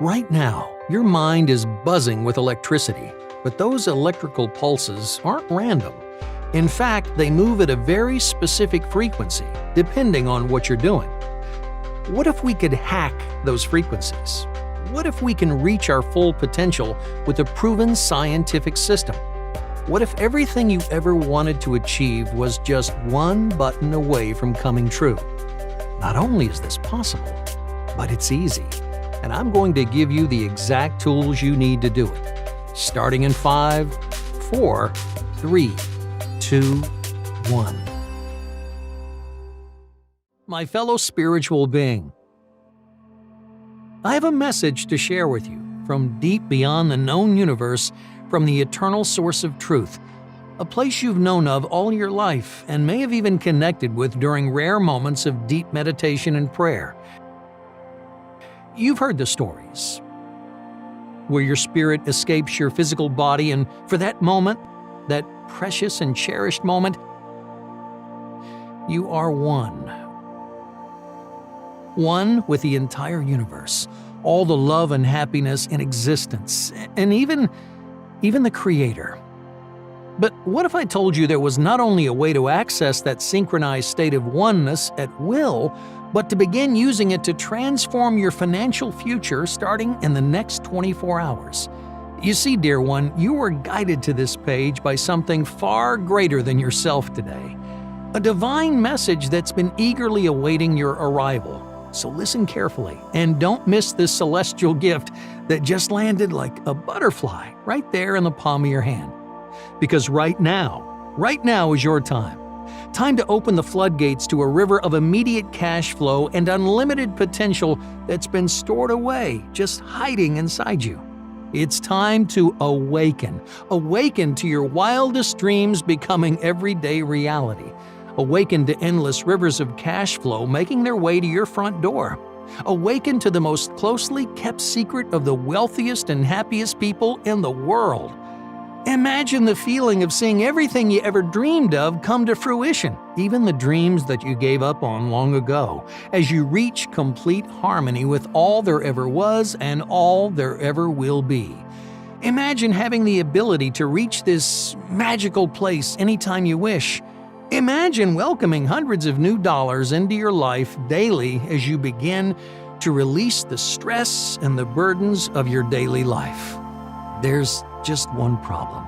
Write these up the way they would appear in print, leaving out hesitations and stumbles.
Right now, your mind is buzzing with electricity, but those electrical pulses aren't random. In fact, they move at a very specific frequency, depending on what you're doing. What if we could hack those frequencies? What if we can reach our full potential with a proven scientific system? What if everything you ever wanted to achieve was just one button away from coming true? Not only is this possible, but it's easy. And I'm going to give you the exact tools you need to do it. Starting in 5, 4, 3, 2, 1. My fellow spiritual being, I have a message to share with you from deep beyond the known universe, from the eternal source of truth, a place you've known of all your life and may have even connected with during rare moments of deep meditation and prayer. You've heard the stories where your spirit escapes your physical body, and for that moment, that precious and cherished moment, you are one. One with the entire universe, all the love and happiness in existence, and even the Creator. But what if I told you there was not only a way to access that synchronized state of oneness at will, but to begin using it to transform your financial future starting in the next 24 hours? You see, dear one, you were guided to this page by something far greater than yourself today. A divine message that's been eagerly awaiting your arrival. So listen carefully and don't miss this celestial gift that just landed like a butterfly right there in the palm of your hand. Because right now is your time. Time to open the floodgates to a river of immediate cash flow and unlimited potential that's been stored away, just hiding inside you. It's time to awaken. Awaken to your wildest dreams becoming everyday reality. Awaken to endless rivers of cash flow making their way to your front door. Awaken to the most closely kept secret of the wealthiest and happiest people in the world. Imagine the feeling of seeing everything you ever dreamed of come to fruition, even the dreams that you gave up on long ago, as you reach complete harmony with all there ever was and all there ever will be. Imagine having the ability to reach this magical place anytime you wish. Imagine welcoming hundreds of new dollars into your life daily as you begin to release the stress and the burdens of your daily life. There's just one problem.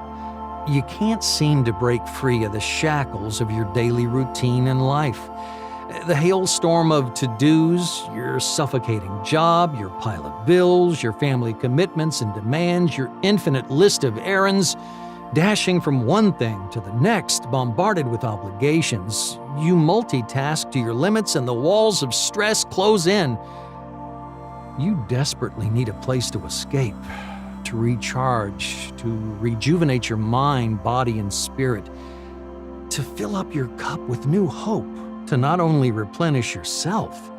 You can't seem to break free of the shackles of your daily routine and life. The hailstorm of to-dos, your suffocating job, your pile of bills, your family commitments and demands, your infinite list of errands, dashing from one thing to the next, bombarded with obligations. You multitask to your limits and the walls of stress close in. You desperately need a place to escape, to recharge, to rejuvenate your mind, body, and spirit, to fill up your cup with new hope, to not only replenish yourself,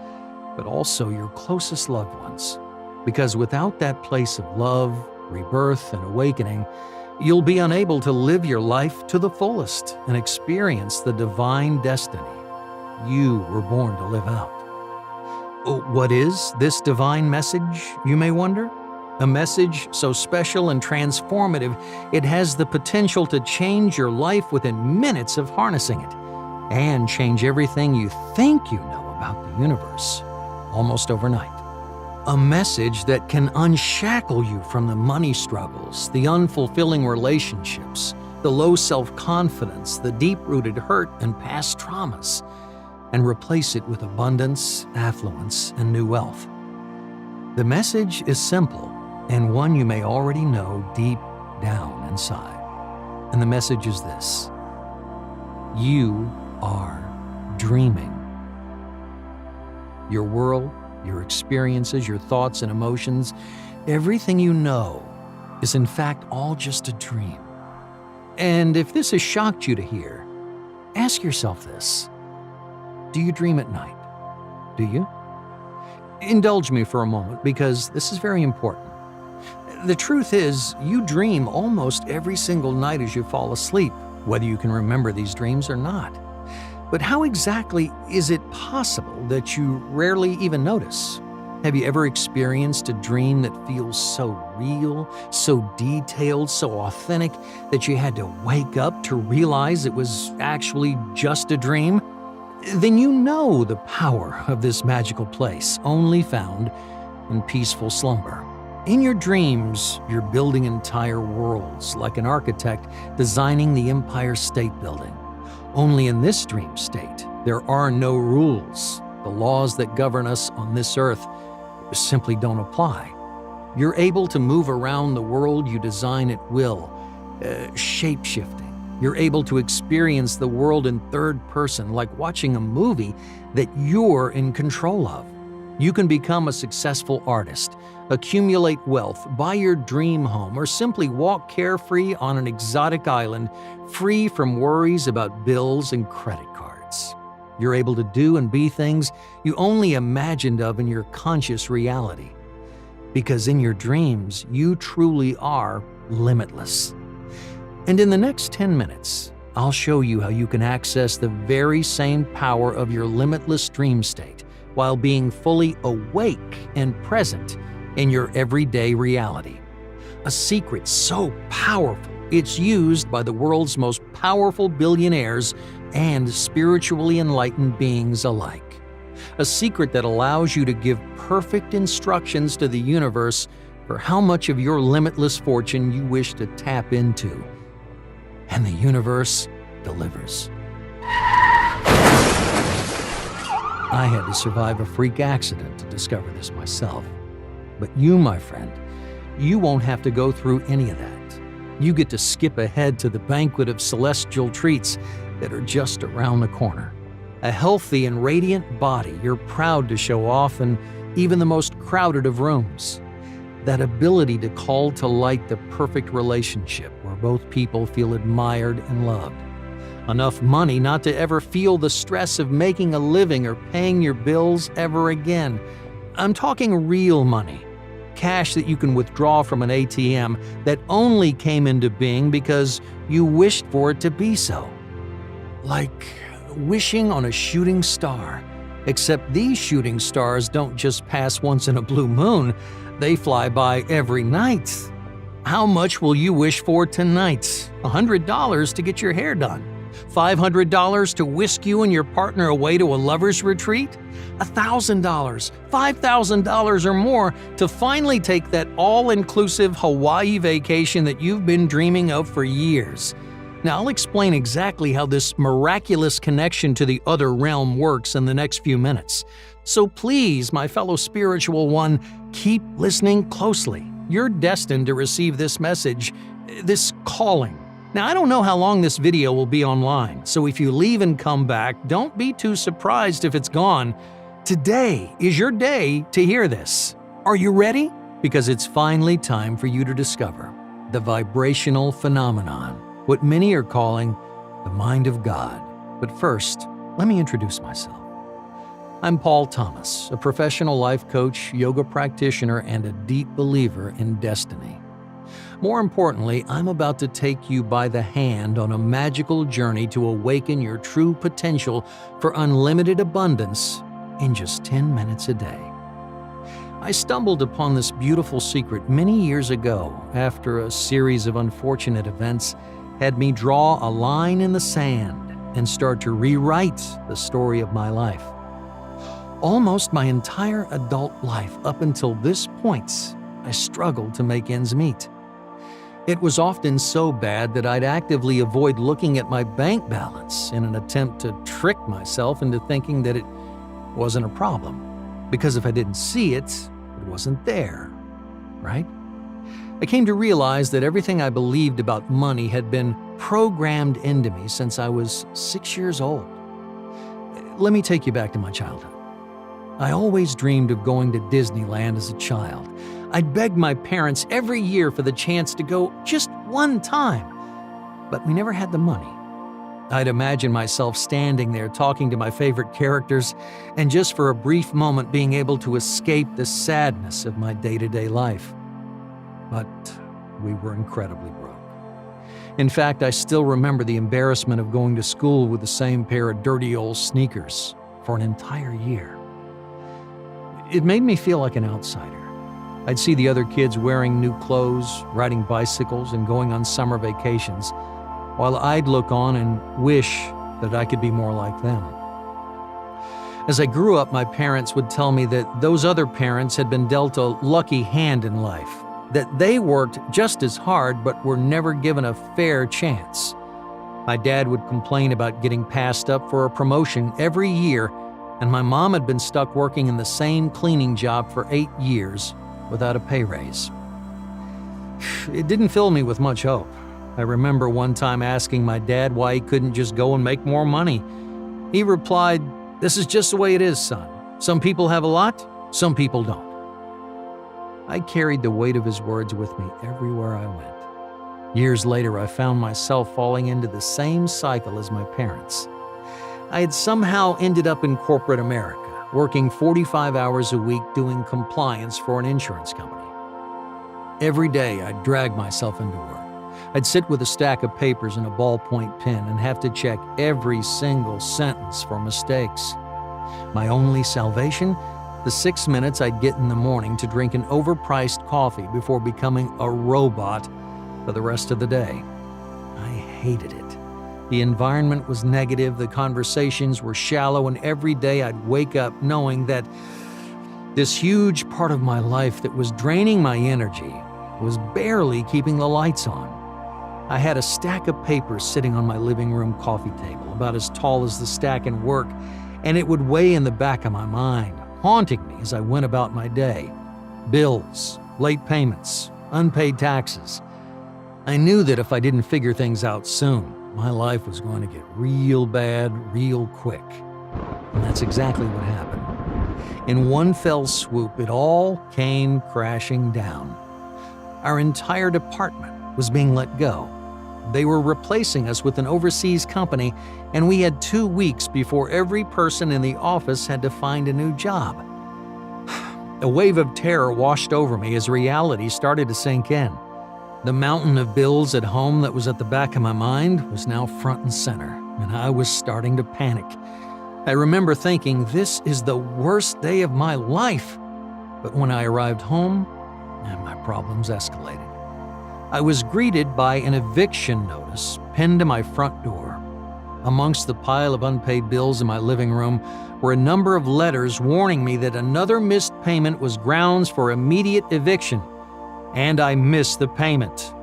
but also your closest loved ones. Because without that place of love, rebirth, and awakening, you'll be unable to live your life to the fullest and experience the divine destiny you were born to live out. What is this divine message, you may wonder? A message so special and transformative, it has the potential to change your life within minutes of harnessing it, and change everything you think you know about the universe almost overnight. A message that can unshackle you from the money struggles, the unfulfilling relationships, the low self-confidence, the deep-rooted hurt and past traumas, and replace it with abundance, affluence, and new wealth. The message is simple, and one you may already know deep down inside. And the message is this: you are dreaming. Your world, your experiences, your thoughts and emotions, everything you know is in fact all just a dream. And if this has shocked you to hear, ask yourself this: do you dream at night? Do you? Indulge me for a moment because this is very important. The truth is, you dream almost every single night as you fall asleep, whether you can remember these dreams or not. But how exactly is it possible that you rarely even notice? Have you ever experienced a dream that feels so real, so detailed, so authentic that you had to wake up to realize it was actually just a dream? Then you know the power of this magical place, only found in peaceful slumber. In your dreams, you're building entire worlds like an architect designing the Empire State Building. Only in this dream state, there are no rules. The laws that govern us on this earth simply don't apply. You're able to move around the world you design at will, shape-shifting. You're able to experience the world in third person, like watching a movie that you're in control of. You can become a successful artist, accumulate wealth, buy your dream home, or simply walk carefree on an exotic island, free from worries about bills and credit cards. You're able to do and be things you only imagined of in your conscious reality. Because in your dreams, you truly are limitless. And in the next 10 minutes, I'll show you how you can access the very same power of your limitless dream state while being fully awake and present in your everyday reality. A secret so powerful, it's used by the world's most powerful billionaires and spiritually enlightened beings alike. A secret that allows you to give perfect instructions to the universe for how much of your limitless fortune you wish to tap into. And the universe delivers. I had to survive a freak accident to discover this myself. But you, my friend, you won't have to go through any of that. You get to skip ahead to the banquet of celestial treats that are just around the corner. A healthy and radiant body you're proud to show off in even the most crowded of rooms. That ability to call to light the perfect relationship where both people feel admired and loved. Enough money not to ever feel the stress of making a living or paying your bills ever again. I'm talking real money. Cash that you can withdraw from an ATM that only came into being because you wished for it to be so. Like wishing on a shooting star. Except these shooting stars don't just pass once in a blue moon, they fly by every night. How much will you wish for tonight? $100 to get your hair done? $500 to whisk you and your partner away to a lover's retreat? $1,000, $5,000 or more to finally take that all-inclusive Hawaii vacation that you've been dreaming of for years. Now, I'll explain exactly how this miraculous connection to the other realm works in the next few minutes. So please, my fellow spiritual one, keep listening closely. You're destined to receive this message, this calling. Now, I don't know how long this video will be online, so if you leave and come back, don't be too surprised if it's gone. Today is your day to hear this. Are you ready? Because it's finally time for you to discover the vibrational phenomenon, what many are calling the mind of God. But first, let me introduce myself. I'm Paul Thomas, a professional life coach, yoga practitioner, and a deep believer in destiny. More importantly, I'm about to take you by the hand on a magical journey to awaken your true potential for unlimited abundance in just 10 minutes a day. I stumbled upon this beautiful secret many years ago after a series of unfortunate events had me draw a line in the sand and start to rewrite the story of my life. Almost my entire adult life up until this point, I struggled to make ends meet. It was often so bad that I'd actively avoid looking at my bank balance in an attempt to trick myself into thinking that it wasn't a problem. Because if I didn't see it, it wasn't there, right? I came to realize that everything I believed about money had been programmed into me since I was 6 years old. Let me take you back to my childhood. I always dreamed of going to Disneyland as a child. I'd begged my parents every year for the chance to go just one time, but we never had the money. I'd imagine myself standing there talking to my favorite characters and just for a brief moment being able to escape the sadness of my day-to-day life. But we were incredibly broke. In fact, I still remember the embarrassment of going to school with the same pair of dirty old sneakers for an entire year. It made me feel like an outsider. I'd see the other kids wearing new clothes, riding bicycles, and going on summer vacations, while I'd look on and wish that I could be more like them. As I grew up, my parents would tell me that those other parents had been dealt a lucky hand in life, that they worked just as hard but were never given a fair chance. My dad would complain about getting passed up for a promotion every year, and my mom had been stuck working in the same cleaning job for 8 years without a pay raise. It didn't fill me with much hope. I remember one time asking my dad why he couldn't just go and make more money. He replied, "This is just the way it is, son. Some people have a lot, some people don't." I carried the weight of his words with me everywhere I went. Years later, I found myself falling into the same cycle as my parents. I had somehow ended up in corporate America, working 45 hours a week doing compliance for an insurance company. Every day, I'd drag myself into work. I'd sit with a stack of papers and a ballpoint pen and have to check every single sentence for mistakes. My only salvation? The 6 minutes I'd get in the morning to drink an overpriced coffee before becoming a robot for the rest of the day. I hated it. The environment was negative, the conversations were shallow, and every day I'd wake up knowing that this huge part of my life that was draining my energy was barely keeping the lights on. I had a stack of papers sitting on my living room coffee table, about as tall as the stack in work, and it would weigh in the back of my mind, haunting me as I went about my day. Bills, late payments, unpaid taxes. I knew that if I didn't figure things out soon, my life was going to get real bad real quick. And that's exactly what happened. In one fell swoop, it all came crashing down. Our entire department was being let go. They were replacing us with an overseas company, and we had 2 weeks before every person in the office had to find a new job. A wave of terror washed over me as reality started to sink in. The mountain of bills at home that was at the back of my mind was now front and center, and I was starting to panic. I remember thinking, this is the worst day of my life. But when I arrived home, my problems escalated. I was greeted by an eviction notice pinned to my front door. Amongst the pile of unpaid bills in my living room were a number of letters warning me that another missed payment was grounds for immediate eviction. And I missed the payment.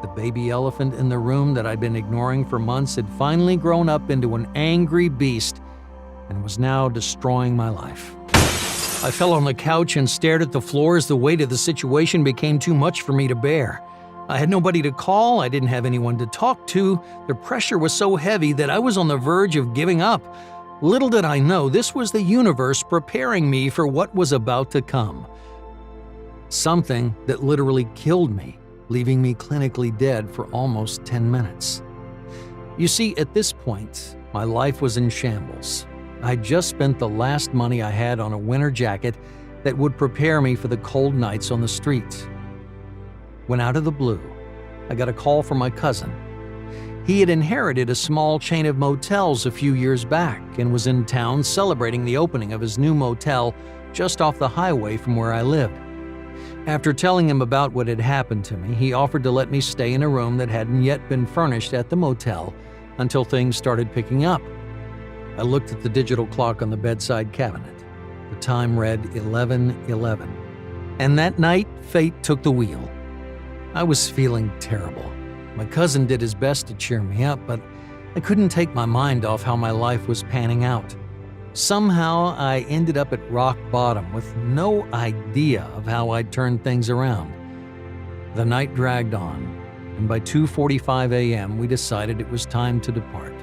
The baby elephant in the room that I'd been ignoring for months had finally grown up into an angry beast and was now destroying my life. I fell on the couch and stared at the floor as the weight of the situation became too much for me to bear. I had nobody to call, I didn't have anyone to talk to, the pressure was so heavy that I was on the verge of giving up. Little did I know, this was the universe preparing me for what was about to come. Something that literally killed me, leaving me clinically dead for almost 10 minutes. You see, at this point, my life was in shambles. I'd just spent the last money I had on a winter jacket that would prepare me for the cold nights on the street. When out of the blue, I got a call from my cousin. He had inherited a small chain of motels a few years back and was in town celebrating the opening of his new motel just off the highway from where I lived. After telling him about what had happened to me, he offered to let me stay in a room that hadn't yet been furnished at the motel until things started picking up. I looked at the digital clock on the bedside cabinet. The time read 11:11. And that night, fate took the wheel. I was feeling terrible. My cousin did his best to cheer me up, but I couldn't take my mind off how my life was panning out. Somehow, I ended up at rock bottom with no idea of how I'd turn things around. The night dragged on, and by 2:45 a.m., we decided it was time to depart.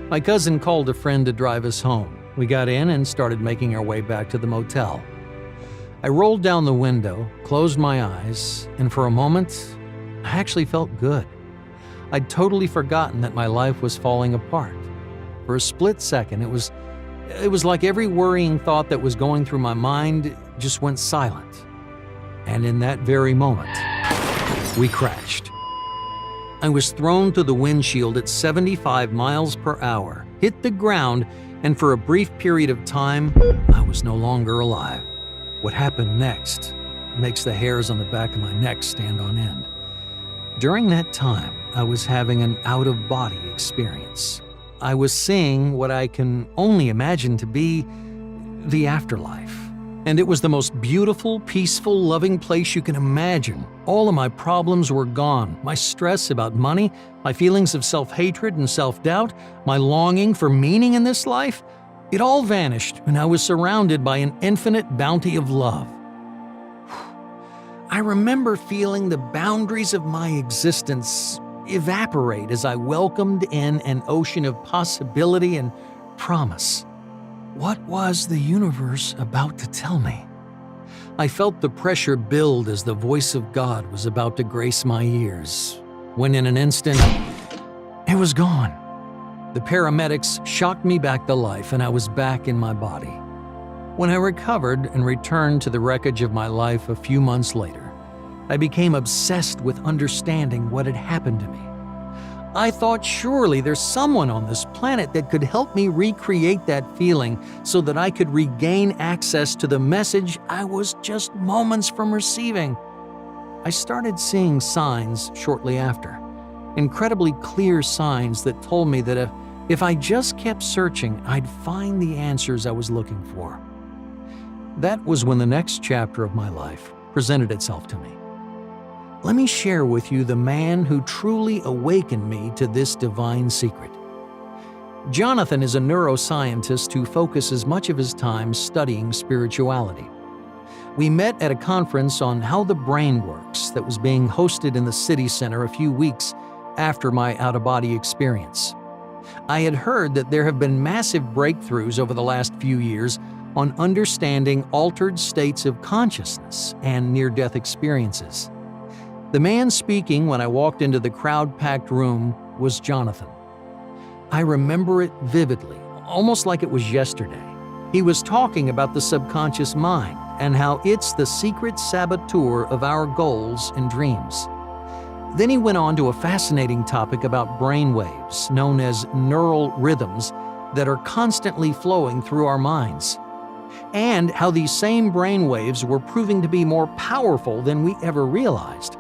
My cousin called a friend to drive us home. We got in and started making our way back to the motel. I rolled down the window, closed my eyes, and for a moment, I actually felt good. I'd totally forgotten that my life was falling apart. For a split second, it was like every worrying thought that was going through my mind just went silent. And in that very moment, we crashed. I was thrown through the windshield at 75 miles per hour, hit the ground, and for a brief period of time, I was no longer alive. What happened next makes the hairs on the back of my neck stand on end. During that time, I was having an out-of-body experience. I was seeing what I can only imagine to be the afterlife. And it was the most beautiful, peaceful, loving place you can imagine. All of my problems were gone. My stress about money, my feelings of self-hatred and self-doubt, my longing for meaning in this life, it all vanished, and I was surrounded by an infinite bounty of love. I remember feeling the boundaries of my existence evaporate as I welcomed in an ocean of possibility and promise. What was the universe about to tell me? I felt the pressure build as the voice of God was about to grace my ears, when in an instant, it was gone. The paramedics shocked me back to life, and I was back in my body. When I recovered and returned to the wreckage of my life a few months later, I became obsessed with understanding what had happened to me. I thought surely there's someone on this planet that could help me recreate that feeling so that I could regain access to the message I was just moments from receiving. I started seeing signs shortly after, incredibly clear signs that told me that if I just kept searching, I'd find the answers I was looking for. That was when the next chapter of my life presented itself to me. Let me share with you the man who truly awakened me to this divine secret. Jonathan is a neuroscientist who focuses much of his time studying spirituality. We met at a conference on how the brain works that was being hosted in the city center a few weeks after my out-of-body experience. I had heard that there have been massive breakthroughs over the last few years on understanding altered states of consciousness and near-death experiences. The man speaking when I walked into the crowd-packed room was Jonathan. I remember it vividly, almost like it was yesterday. He was talking about the subconscious mind and how it's the secret saboteur of our goals and dreams. Then he went on to a fascinating topic about brain waves, known as neural rhythms, that are constantly flowing through our minds, and how these same brain waves were proving to be more powerful than we ever realized.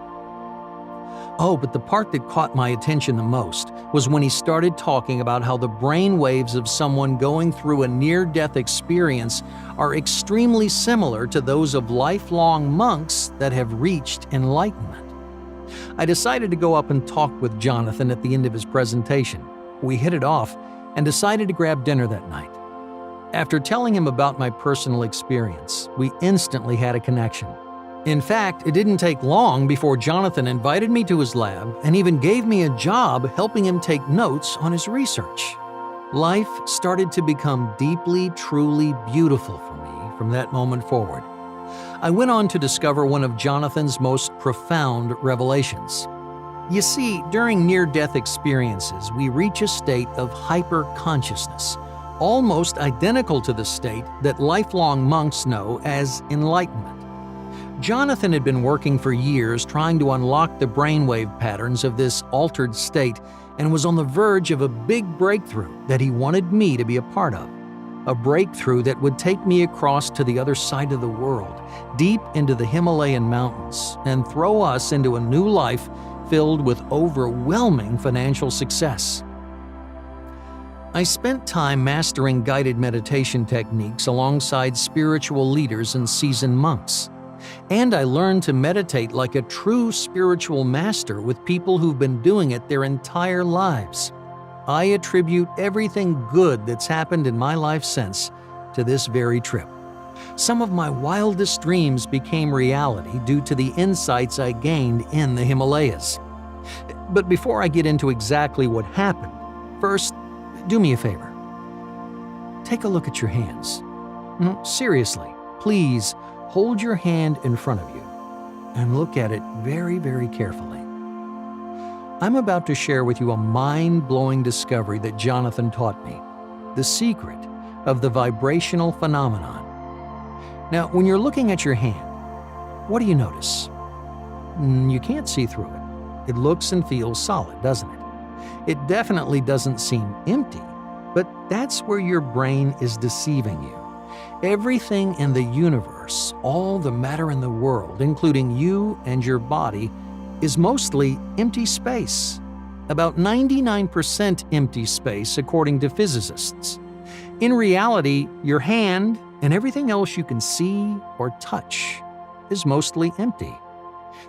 Oh, but the part that caught my attention the most was when he started talking about how the brain waves of someone going through a near-death experience are extremely similar to those of lifelong monks that have reached enlightenment. I decided to go up and talk with Jonathan at the end of his presentation. We hit it off and decided to grab dinner that night. After telling him about my personal experience, we instantly had a connection. In fact, it didn't take long before Jonathan invited me to his lab and even gave me a job helping him take notes on his research. Life started to become deeply, truly beautiful for me from that moment forward. I went on to discover one of Jonathan's most profound revelations. You see, during near-death experiences, we reach a state of hyper-consciousness, almost identical to the state that lifelong monks know as enlightenment. Jonathan had been working for years trying to unlock the brainwave patterns of this altered state and was on the verge of a big breakthrough that he wanted me to be a part of. A breakthrough that would take me across to the other side of the world, deep into the Himalayan mountains, and throw us into a new life filled with overwhelming financial success. I spent time mastering guided meditation techniques alongside spiritual leaders and seasoned monks. And I learned to meditate like a true spiritual master with people who've been doing it their entire lives. I attribute everything good that's happened in my life since to this very trip. Some of my wildest dreams became reality due to the insights I gained in the Himalayas. But before I get into exactly what happened, first, do me a favor. Take a look at your hands. No, seriously, please hold your hand in front of you and look at it very, very carefully. I'm about to share with you a mind-blowing discovery that Jonathan taught me, the secret of the vibrational phenomenon. Now, when you're looking at your hand, what do you notice? You can't see through it. It looks and feels solid, doesn't it? It definitely doesn't seem empty. But that's where your brain is deceiving you. Everything in the universe, all the matter in the world, including you and your body, is mostly empty space. About 99% empty space, according to physicists. In reality, your hand and everything else you can see or touch is mostly empty.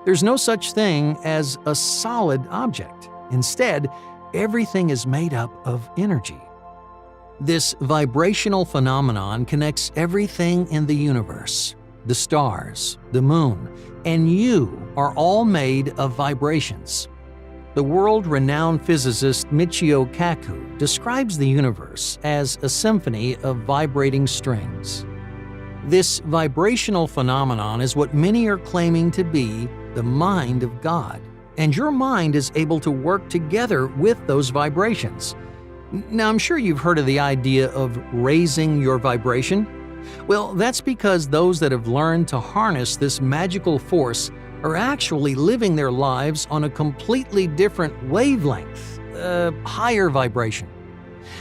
There's no such thing as a solid object. Instead, everything is made up of energy. This vibrational phenomenon connects everything in the universe. The stars, the moon, and you are all made of vibrations. The world-renowned physicist Michio Kaku describes the universe as a symphony of vibrating strings. This vibrational phenomenon is what many are claiming to be the mind of God, and your mind is able to work together with those vibrations. Now, I'm sure you've heard of the idea of raising your vibration. Well, that's because those that have learned to harness this magical force are actually living their lives on a completely different wavelength, higher vibration.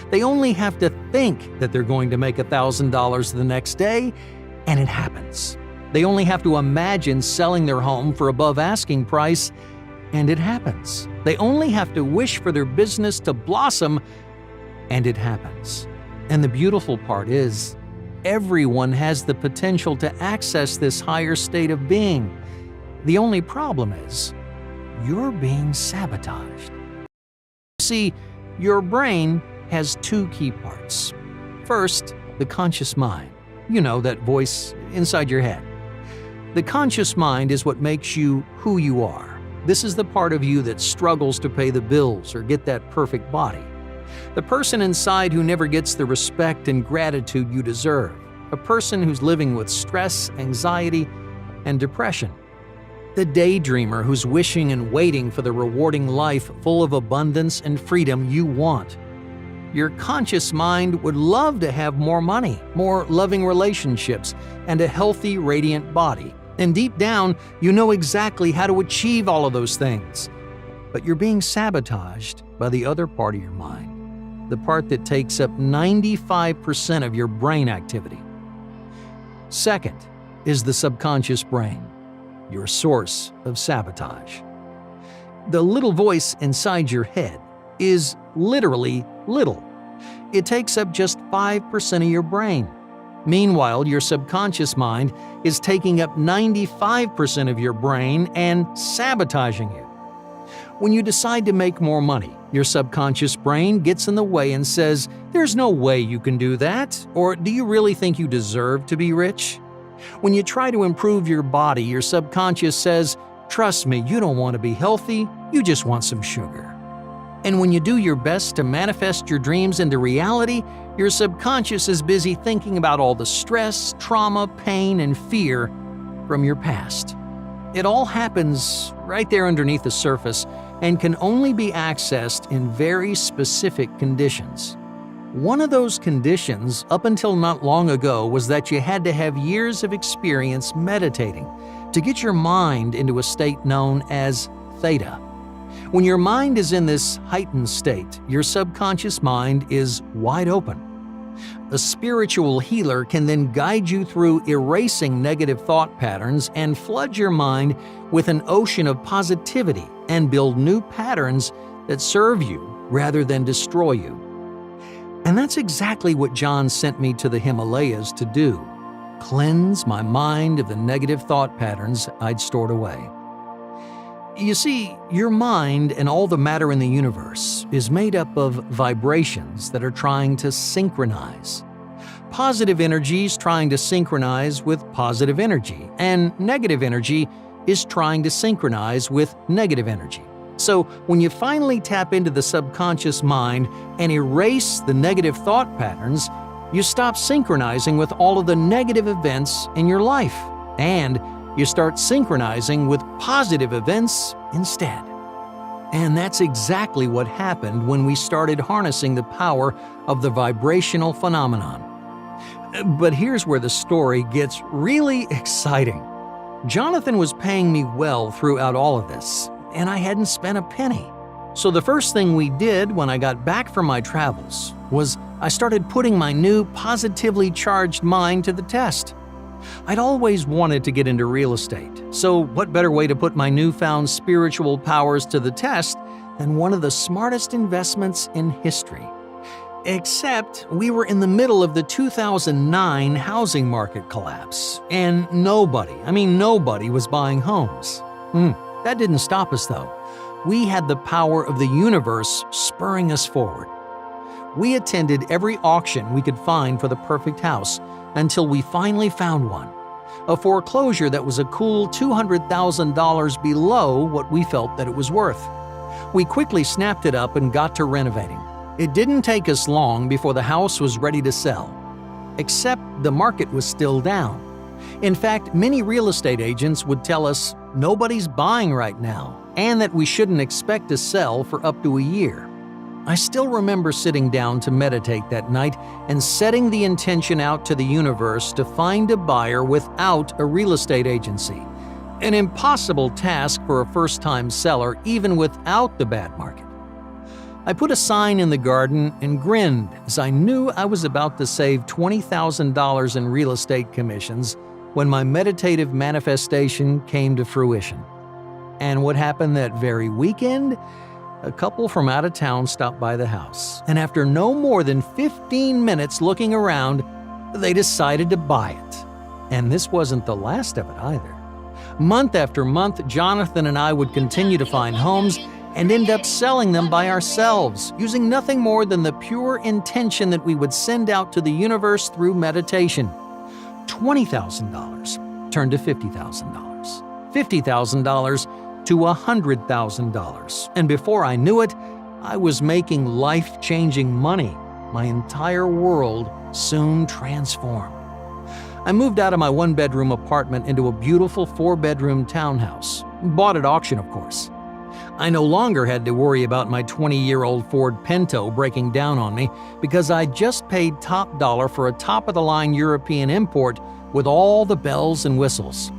They only have to think that they're going to make $1,000 the next day, and it happens. They only have to imagine selling their home for above asking price, and it happens. They only have to wish for their business to blossom, and it happens. And the beautiful part is, everyone has the potential to access this higher state of being. The only problem is, you're being sabotaged. See, your brain has two key parts. First, the conscious mind. You know, that voice inside your head. The conscious mind is what makes you who you are. This is the part of you that struggles to pay the bills or get that perfect body. The person inside who never gets the respect and gratitude you deserve. A person who's living with stress, anxiety, and depression. The daydreamer who's wishing and waiting for the rewarding life full of abundance and freedom you want. Your conscious mind would love to have more money, more loving relationships, and a healthy, radiant body. And deep down, you know exactly how to achieve all of those things. But you're being sabotaged by the other part of your mind, the part that takes up 95% of your brain activity. Second is the subconscious brain, your source of sabotage. The little voice inside your head is literally little. It takes up just 5% of your brain. Meanwhile, your subconscious mind is taking up 95% of your brain and sabotaging you. When you decide to make more money, your subconscious brain gets in the way and says, "There's no way you can do that," or "Do you really think you deserve to be rich?" When you try to improve your body, your subconscious says, "Trust me, you don't want to be healthy, you just want some sugar." And when you do your best to manifest your dreams into reality, your subconscious is busy thinking about all the stress, trauma, pain, and fear from your past. It all happens right there underneath the surface and can only be accessed in very specific conditions. One of those conditions, up until not long ago, was that you had to have years of experience meditating to get your mind into a state known as theta. When your mind is in this heightened state, your subconscious mind is wide open. A spiritual healer can then guide you through erasing negative thought patterns and flood your mind with an ocean of positivity and build new patterns that serve you rather than destroy you. And that's exactly what John sent me to the Himalayas to do: cleanse my mind of the negative thought patterns I'd stored away. You see, your mind and all the matter in the universe is made up of vibrations that are trying to synchronize. Positive energy is trying to synchronize with positive energy, and negative energy is trying to synchronize with negative energy. So when you finally tap into the subconscious mind and erase the negative thought patterns, you stop synchronizing with all of the negative events in your life, and you start synchronizing with positive events instead. And that's exactly what happened when we started harnessing the power of the vibrational phenomenon. But here's where the story gets really exciting. Jonathan was paying me well throughout all of this, and I hadn't spent a penny. So the first thing we did when I got back from my travels was I started putting my new positively charged mind to the test. I'd always wanted to get into real estate, so what better way to put my newfound spiritual powers to the test than one of the smartest investments in history? Except we were in the middle of the 2009 housing market collapse, and nobody was buying homes. That didn't stop us though. We had the power of the universe spurring us forward. We attended every auction we could find for the perfect house until we finally found one. A foreclosure that was a cool $200,000 below what we felt that it was worth. We quickly snapped it up and got to renovating. It didn't take us long before the house was ready to sell. Except the market was still down. In fact, many real estate agents would tell us nobody's buying right now and that we shouldn't expect to sell for up to a year. I still remember sitting down to meditate that night and setting the intention out to the universe to find a buyer without a real estate agency. An impossible task for a first-time seller even without the bad market. I put a sign in the garden and grinned as I knew I was about to save $20,000 in real estate commissions when my meditative manifestation came to fruition. And what happened that very weekend? A couple from out of town stopped by the house, and after no more than 15 minutes looking around, they decided to buy it. And this wasn't the last of it either. Month after month, Jonathan and I would continue to find homes and end up selling them by ourselves, using nothing more than the pure intention that we would send out to the universe through meditation. $20,000 turned to $50,000. $50,000 to $100,000. And before I knew it, I was making life-changing money. My entire world soon transformed. I moved out of my one-bedroom apartment into a beautiful 4-bedroom townhouse. Bought at auction, of course. I no longer had to worry about my 20-year-old Ford Pinto breaking down on me because I just paid top dollar for a top-of-the-line European import with all the bells and whistles.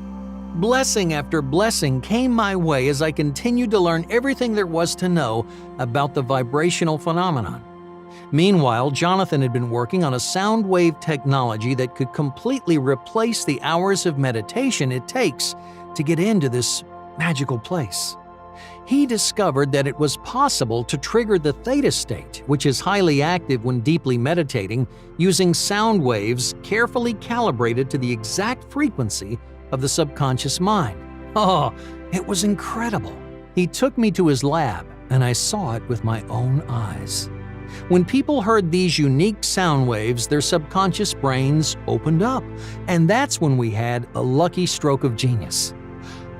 Blessing after blessing came my way as I continued to learn everything there was to know about the vibrational phenomenon. Meanwhile, Jonathan had been working on a sound wave technology that could completely replace the hours of meditation it takes to get into this magical place. He discovered that it was possible to trigger the theta state, which is highly active when deeply meditating, using sound waves carefully calibrated to the exact frequency of the subconscious mind. Oh, it was incredible. He took me to his lab, and I saw it with my own eyes. When people heard these unique sound waves, their subconscious brains opened up, and that's when we had a lucky stroke of genius.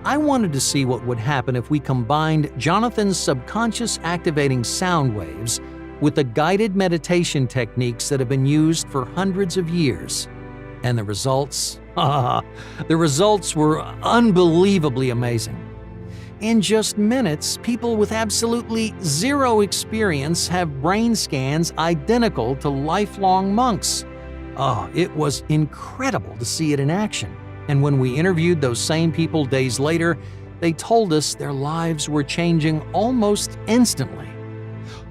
I wanted to see what would happen if we combined Jonathan's subconscious activating sound waves with the guided meditation techniques that have been used for hundreds of years. And the results? The results were unbelievably amazing. In just minutes, people with absolutely zero experience have brain scans identical to lifelong monks. It was incredible to see it in action. And when we interviewed those same people days later, they told us their lives were changing almost instantly.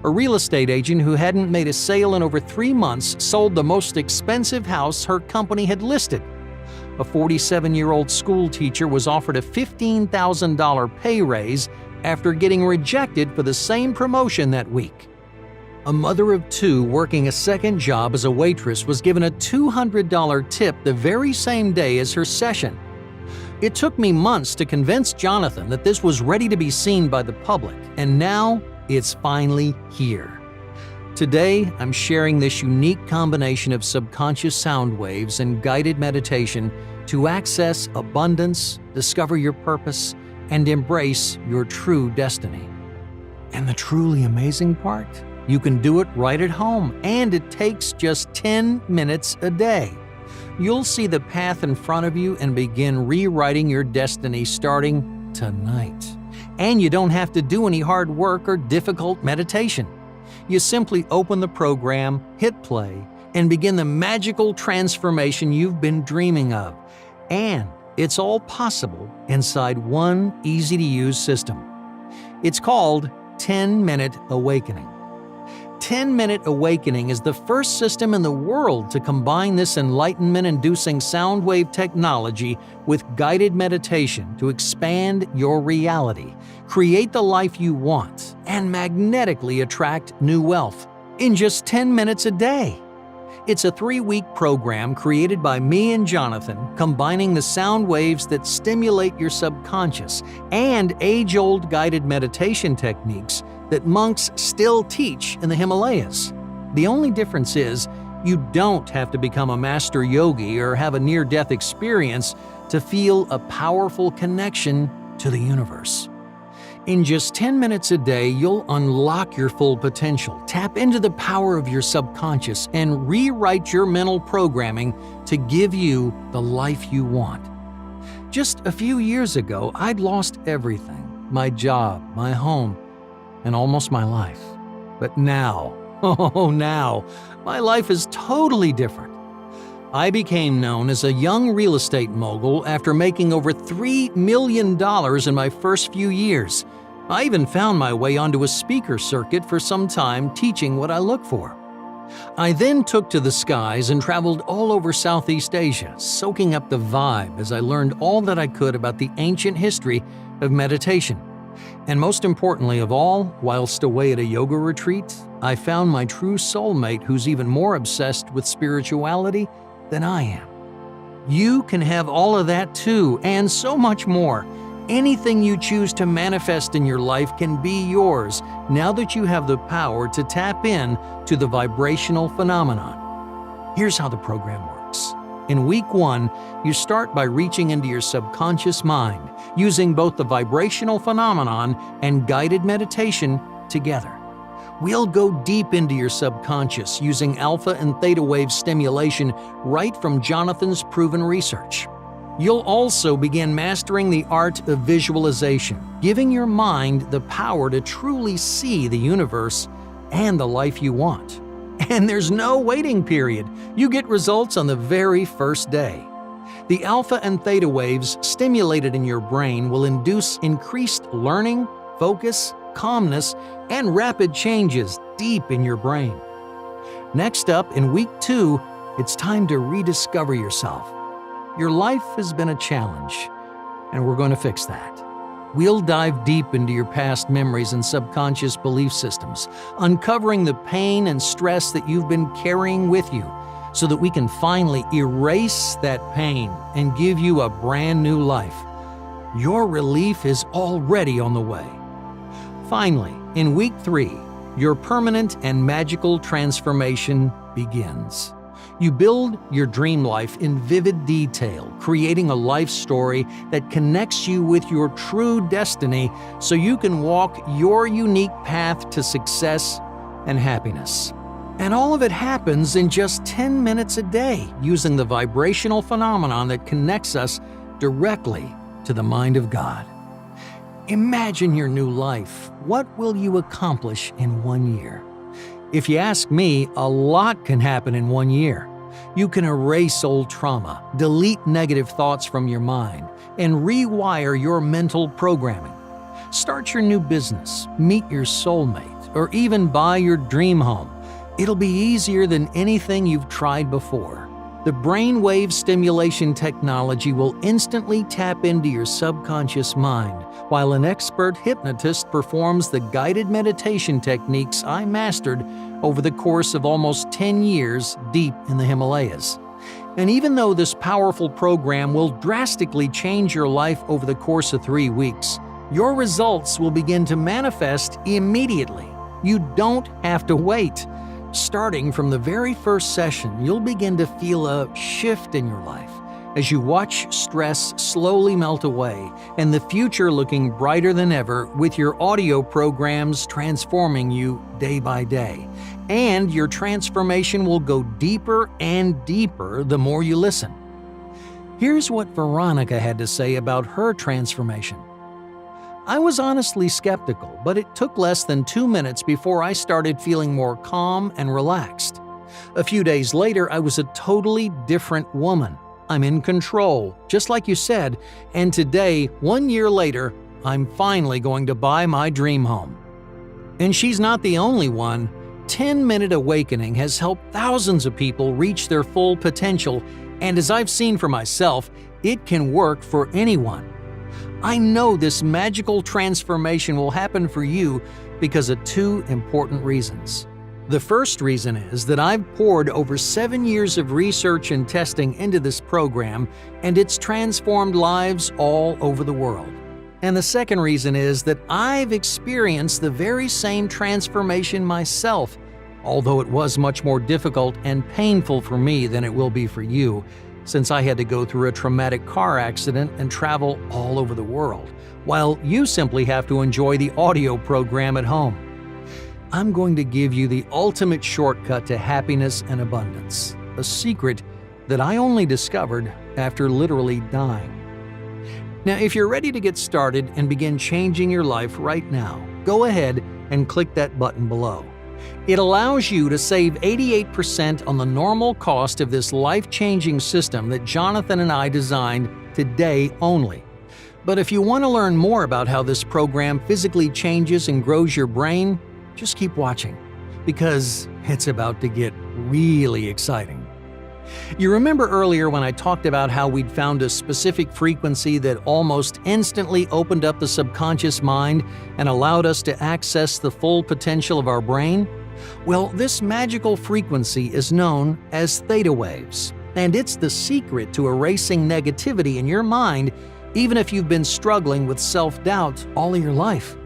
A real estate agent who hadn't made a sale in over 3 months sold the most expensive house her company had listed. A 47-year-old school teacher was offered a $15,000 pay raise after getting rejected for the same promotion that week. A mother of 2 working a second job as a waitress was given a $200 tip the very same day as her session. It took me months to convince Jonathan that this was ready to be seen by the public, and now it's finally here. Today, I'm sharing this unique combination of subconscious sound waves and guided meditation to access abundance, discover your purpose, and embrace your true destiny. And the truly amazing part? You can do it right at home, and it takes just 10 minutes a day. You'll see the path in front of you and begin rewriting your destiny starting tonight. And you don't have to do any hard work or difficult meditation. You simply open the program, hit play, and begin the magical transformation you've been dreaming of. And it's all possible inside one easy-to-use system. It's called 10-Minute Awakening. 10-Minute Awakening is the first system in the world to combine this enlightenment-inducing sound wave technology with guided meditation to expand your reality, create the life you want, and magnetically attract new wealth in just 10 minutes a day. It's a 3-week program created by me and Jonathan, combining the sound waves that stimulate your subconscious and age-old guided meditation techniques that monks still teach in the Himalayas. The only difference is, you don't have to become a master yogi or have a near-death experience to feel a powerful connection to the universe. In just 10 minutes a day, you'll unlock your full potential, tap into the power of your subconscious, and rewrite your mental programming to give you the life you want. Just a few years ago, I'd lost everything: my job, my home, and almost my life. But now, now, my life is totally different. I became known as a young real estate mogul after making over $3 million in my first few years. I even found my way onto a speaker circuit for some time teaching what I look for. I then took to the skies and traveled all over Southeast Asia, soaking up the vibe as I learned all that I could about the ancient history of meditation. And most importantly of all, whilst away at a yoga retreat, I found my true soulmate who's even more obsessed with spirituality than I am. You can have all of that too, and so much more. Anything you choose to manifest in your life can be yours now that you have the power to tap in to the vibrational phenomenon. Here's how the program works. In week 1, you start by reaching into your subconscious mind, using both the vibrational phenomenon and guided meditation together. We'll go deep into your subconscious using alpha and theta wave stimulation right from Jonathan's proven research. You'll also begin mastering the art of visualization, giving your mind the power to truly see the universe and the life you want. And there's no waiting period. You get results on the very first day. The alpha and theta waves stimulated in your brain will induce increased learning, focus, calmness, and rapid changes deep in your brain. Next up, in week 2, it's time to rediscover yourself. Your life has been a challenge, and we're going to fix that. We'll dive deep into your past memories and subconscious belief systems, uncovering the pain and stress that you've been carrying with you, so that we can finally erase that pain and give you a brand new life. Your relief is already on the way. Finally, in week 3, your permanent and magical transformation begins. You build your dream life in vivid detail, creating a life story that connects you with your true destiny so you can walk your unique path to success and happiness. And all of it happens in just 10 minutes a day using the vibrational phenomenon that connects us directly to the mind of God. Imagine your new life. What will you accomplish in 1 year? If you ask me, a lot can happen in 1 year. You can erase old trauma, delete negative thoughts from your mind, and rewire your mental programming. Start your new business, meet your soulmate, or even buy your dream home. It'll be easier than anything you've tried before. The brainwave stimulation technology will instantly tap into your subconscious mind, while an expert hypnotist performs the guided meditation techniques I mastered over the course of almost 10 years deep in the Himalayas. And even though this powerful program will drastically change your life over the course of 3 weeks, your results will begin to manifest immediately. You don't have to wait. Starting from the very first session, you'll begin to feel a shift in your life as you watch stress slowly melt away and the future looking brighter than ever with your audio programs transforming you day by day. And your transformation will go deeper and deeper the more you listen. Here's what Veronica had to say about her transformation. I was honestly skeptical, but it took less than 2 minutes before I started feeling more calm and relaxed. A few days later, I was a totally different woman. I'm in control, just like you said, and today, 1 year later, I'm finally going to buy my dream home. And she's not the only one. 10-minute awakening has helped thousands of people reach their full potential, and as I've seen for myself, it can work for anyone. I know this magical transformation will happen for you because of two important reasons. The first reason is that I've poured over 7 years of research and testing into this program, and it's transformed lives all over the world. And the second reason is that I've experienced the very same transformation myself, although it was much more difficult and painful for me than it will be for you, since I had to go through a traumatic car accident and travel all over the world, while you simply have to enjoy the audio program at home. I'm going to give you the ultimate shortcut to happiness and abundance, a secret that I only discovered after literally dying. Now, if you're ready to get started and begin changing your life right now, go ahead and click that button below. It allows you to save 88% on the normal cost of this life-changing system that Jonathan and I designed today only. But if you want to learn more about how this program physically changes and grows your brain, just keep watching, because it's about to get really exciting. You remember earlier when I talked about how we'd found a specific frequency that almost instantly opened up the subconscious mind and allowed us to access the full potential of our brain? Well, this magical frequency is known as theta waves, and it's the secret to erasing negativity in your mind, even if you've been struggling with self-doubt all of your life.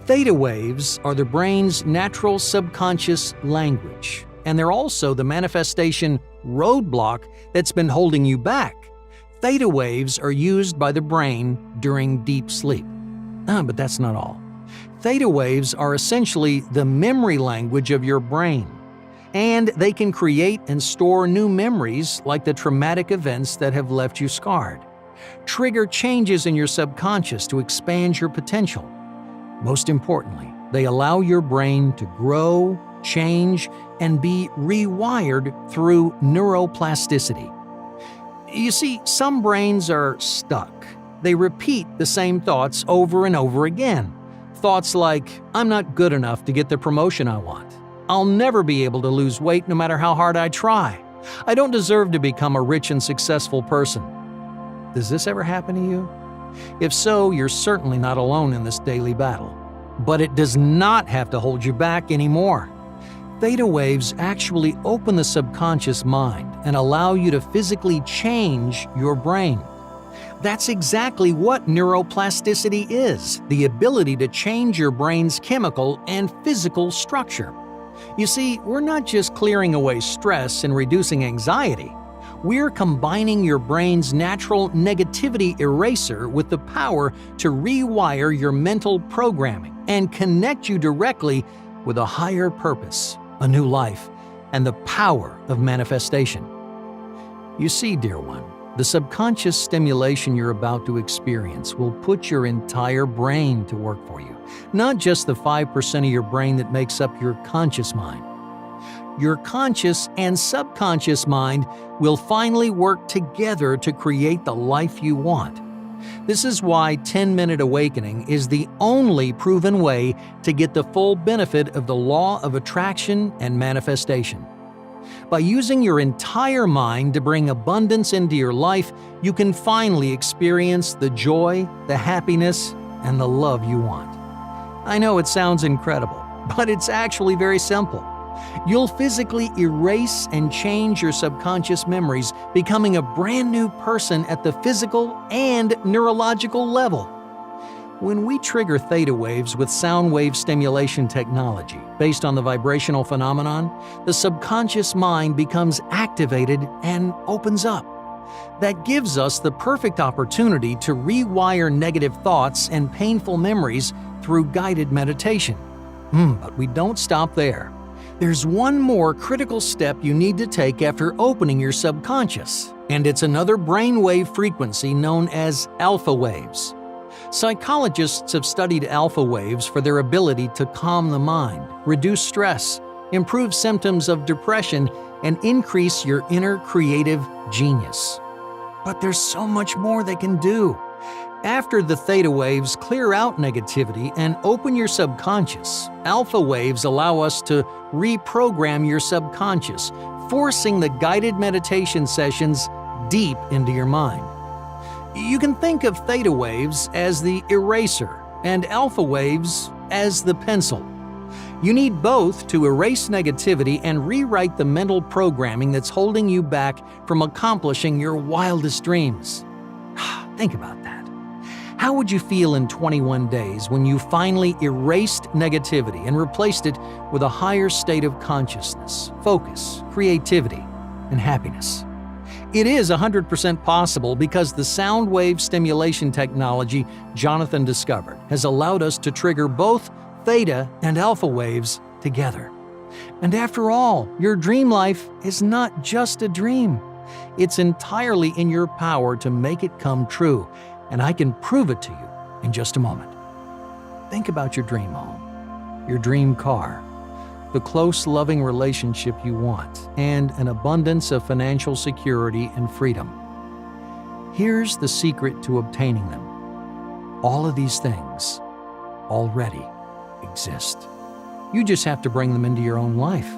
Theta waves are the brain's natural subconscious language, and they're also the manifestation roadblock that's been holding you back. Theta waves are used by the brain during deep sleep. But that's not all. Theta waves are essentially the memory language of your brain, and they can create and store new memories like the traumatic events that have left you scarred. Trigger changes in your subconscious to expand your potential. Most importantly, they allow your brain to grow, change, and be rewired through neuroplasticity. You see, some brains are stuck. They repeat the same thoughts over and over again. Thoughts like, I'm not good enough to get the promotion I want. I'll never be able to lose weight no matter how hard I try. I don't deserve to become a rich and successful person. Does this ever happen to you? If so, you're certainly not alone in this daily battle. But it does not have to hold you back anymore. Theta waves actually open the subconscious mind and allow you to physically change your brain. That's exactly what neuroplasticity is, the ability to change your brain's chemical and physical structure. You see, we're not just clearing away stress and reducing anxiety. We're combining your brain's natural negativity eraser with the power to rewire your mental programming and connect you directly with a higher purpose, a new life, and the power of manifestation. You see, dear one, the subconscious stimulation you're about to experience will put your entire brain to work for you, not just the 5% of your brain that makes up your conscious mind. Your conscious and subconscious mind will finally work together to create the life you want. This is why 10-Minute Awakening is the only proven way to get the full benefit of the law of attraction and manifestation. By using your entire mind to bring abundance into your life, you can finally experience the joy, the happiness, and the love you want. I know it sounds incredible, but it's actually very simple. You'll physically erase and change your subconscious memories, becoming a brand new person at the physical and neurological level. When we trigger theta waves with sound wave stimulation technology based on the vibrational phenomenon, the subconscious mind becomes activated and opens up. That gives us the perfect opportunity to rewire negative thoughts and painful memories through guided meditation. But we don't stop there. There's one more critical step you need to take after opening your subconscious, and it's another brainwave frequency known as alpha waves. Psychologists have studied alpha waves for their ability to calm the mind, reduce stress, improve symptoms of depression, and increase your inner creative genius. But there's so much more they can do. After the theta waves clear out negativity and open your subconscious, alpha waves allow us to reprogram your subconscious, forcing the guided meditation sessions deep into your mind. You can think of theta waves as the eraser and alpha waves as the pencil. You need both to erase negativity and rewrite the mental programming that's holding you back from accomplishing your wildest dreams. Think about that. How would you feel in 21 days when you finally erased negativity and replaced it with a higher state of consciousness, focus, creativity, and happiness? It is 100% possible because the sound wave stimulation technology Jonathan discovered has allowed us to trigger both theta and alpha waves together. And after all, your dream life is not just a dream. It's entirely in your power to make it come true, and I can prove it to you in just a moment. Think about your dream home, your dream car, the close, loving relationship you want, and an abundance of financial security and freedom. Here's the secret to obtaining them. All of these things already exist. You just have to bring them into your own life.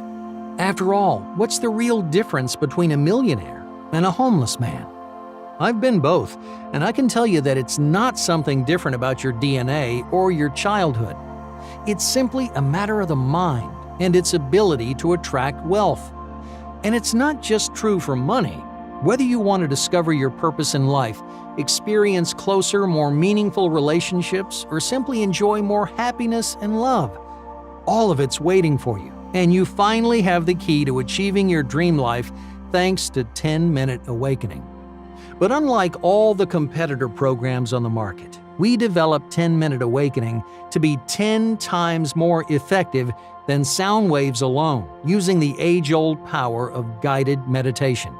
After all, what's the real difference between a millionaire and a homeless man? I've been both, and I can tell you that it's not something different about your DNA or your childhood. It's simply a matter of the mind and its ability to attract wealth. And it's not just true for money. Whether you want to discover your purpose in life, experience closer, more meaningful relationships, or simply enjoy more happiness and love, all of it's waiting for you. And you finally have the key to achieving your dream life thanks to 10-Minute Awakening. But unlike all the competitor programs on the market, we developed 10-Minute Awakening to be 10 times more effective than sound waves alone, using the age-old power of guided meditation.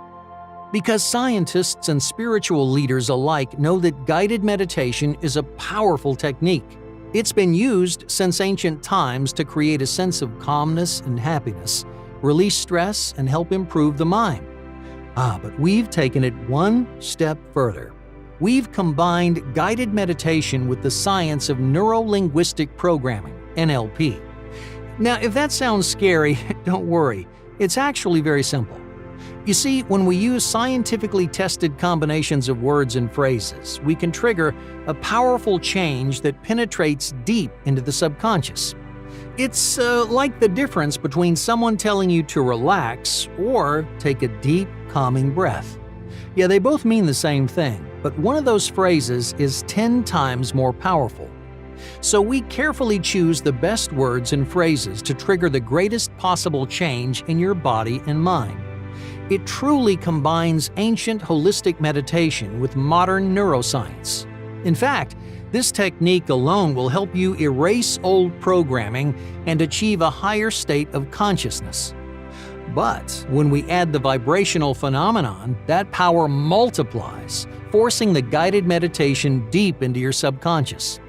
Because scientists and spiritual leaders alike know that guided meditation is a powerful technique. It's been used since ancient times to create a sense of calmness and happiness, release stress, and help improve the mind. But we've taken it one step further. We've combined guided meditation with the science of neuro-linguistic programming, NLP. Now, if that sounds scary, don't worry. It's actually very simple. You see, when we use scientifically tested combinations of words and phrases, we can trigger a powerful change that penetrates deep into the subconscious. It's like the difference between someone telling you to relax or take a deep, calming breath. Yeah, they both mean the same thing, but one of those phrases is 10 times more powerful. So we carefully choose the best words and phrases to trigger the greatest possible change in your body and mind. It truly combines ancient holistic meditation with modern neuroscience. In fact, this technique alone will help you erase old programming and achieve a higher state of consciousness. But when we add the vibrational phenomenon, that power multiplies, forcing the guided meditation deep into your subconscious.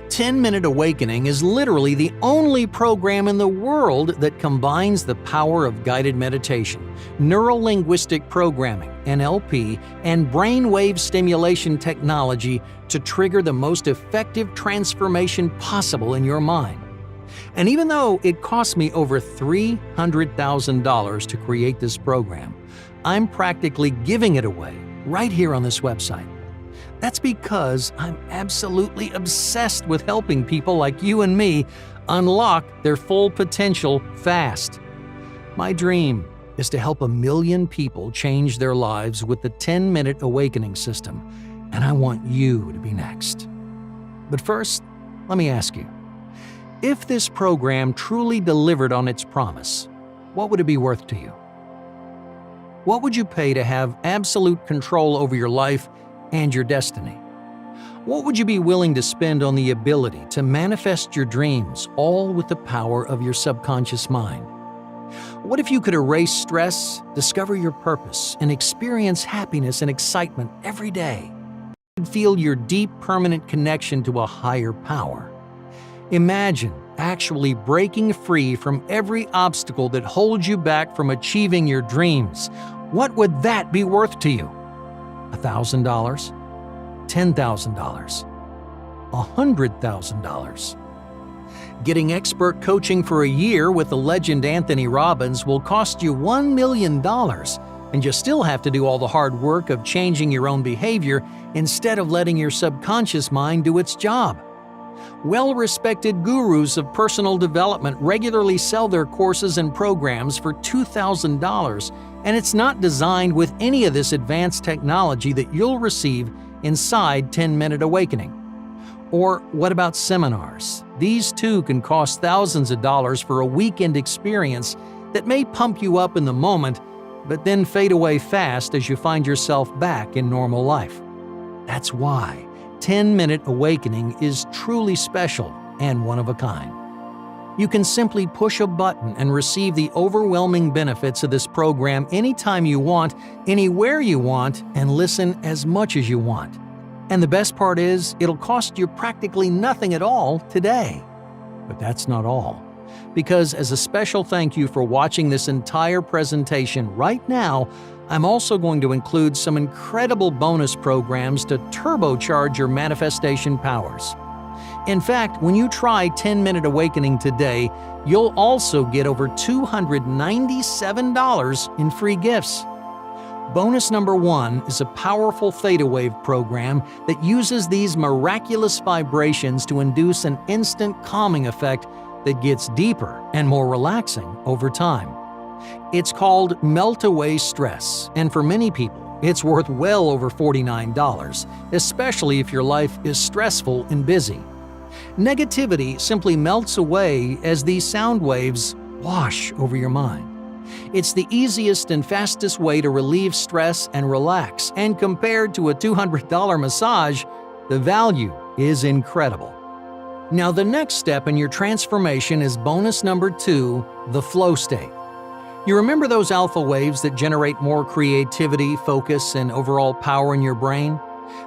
10-Minute Awakening is literally the only program in the world that combines the power of guided meditation, neuro-linguistic programming, NLP, and brainwave stimulation technology to trigger the most effective transformation possible in your mind. And even though it cost me over $300,000 to create this program, I'm practically giving it away right here on this website. That's because I'm absolutely obsessed with helping people like you and me unlock their full potential fast. My dream is to help 1 million people change their lives with the 10-Minute Awakening system, and I want you to be next. But first, let me ask you, if this program truly delivered on its promise, what would it be worth to you? What would you pay to have absolute control over your life and your destiny? What would you be willing to spend on the ability to manifest your dreams, all with the power of your subconscious mind? What if you could erase stress, discover your purpose, and experience happiness and excitement every day? You could feel your deep, permanent connection to a higher power. Imagine actually breaking free from every obstacle that holds you back from achieving your dreams. What would that be worth to you? $1,000? $10,000, $100,000. Getting expert coaching for a year with the legend Anthony Robbins will cost you $1 million, and you still have to do all the hard work of changing your own behavior instead of letting your subconscious mind do its job. Well-respected gurus of personal development regularly sell their courses and programs for $2,000, and it's not designed with any of this advanced technology that you'll receive inside 10-Minute Awakening. Or what about seminars? These too can cost thousands of dollars for a weekend experience that may pump you up in the moment, but then fade away fast as you find yourself back in normal life. That's why 10-Minute Awakening is truly special and one of a kind. You can simply push a button and receive the overwhelming benefits of this program anytime you want, anywhere you want, and listen as much as you want. And the best part is, it'll cost you practically nothing at all today. But that's not all. Because as a special thank you for watching this entire presentation right now, I'm also going to include some incredible bonus programs to turbocharge your manifestation powers. In fact, when you try 10-Minute Awakening today, you'll also get over $297 in free gifts. Bonus number 1 is a powerful theta wave program that uses these miraculous vibrations to induce an instant calming effect that gets deeper and more relaxing over time. It's called Melt Away Stress, and for many people, it's worth well over $49, especially if your life is stressful and busy. Negativity simply melts away as these sound waves wash over your mind. It's the easiest and fastest way to relieve stress and relax, and compared to a $200 massage, the value is incredible. Now, the next step in your transformation is bonus number 2, the flow state. You remember those alpha waves that generate more creativity, focus, and overall power in your brain?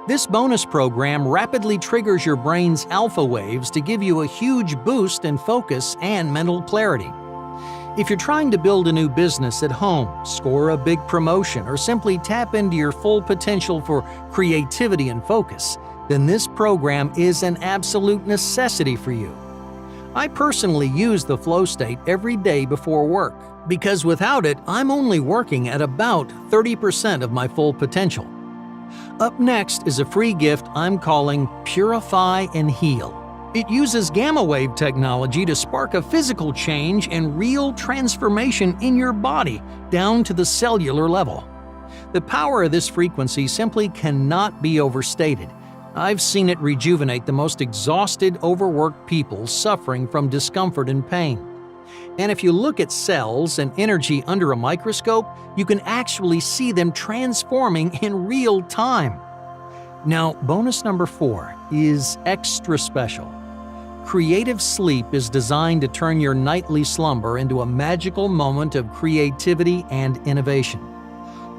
This bonus program rapidly triggers your brain's alpha waves to give you a huge boost in focus and mental clarity. If you're trying to build a new business at home, score a big promotion, or simply tap into your full potential for creativity and focus, then this program is an absolute necessity for you. I personally use the flow state every day before work, because without it, I'm only working at about 30% of my full potential. Up next is a free gift I'm calling Purify and Heal. It uses gamma wave technology to spark a physical change and real transformation in your body down to the cellular level. The power of this frequency simply cannot be overstated. I've seen it rejuvenate the most exhausted, overworked people suffering from discomfort and pain. And if you look at cells and energy under a microscope, you can actually see them transforming in real time. Now, bonus number 4 is extra special. Creative Sleep is designed to turn your nightly slumber into a magical moment of creativity and innovation.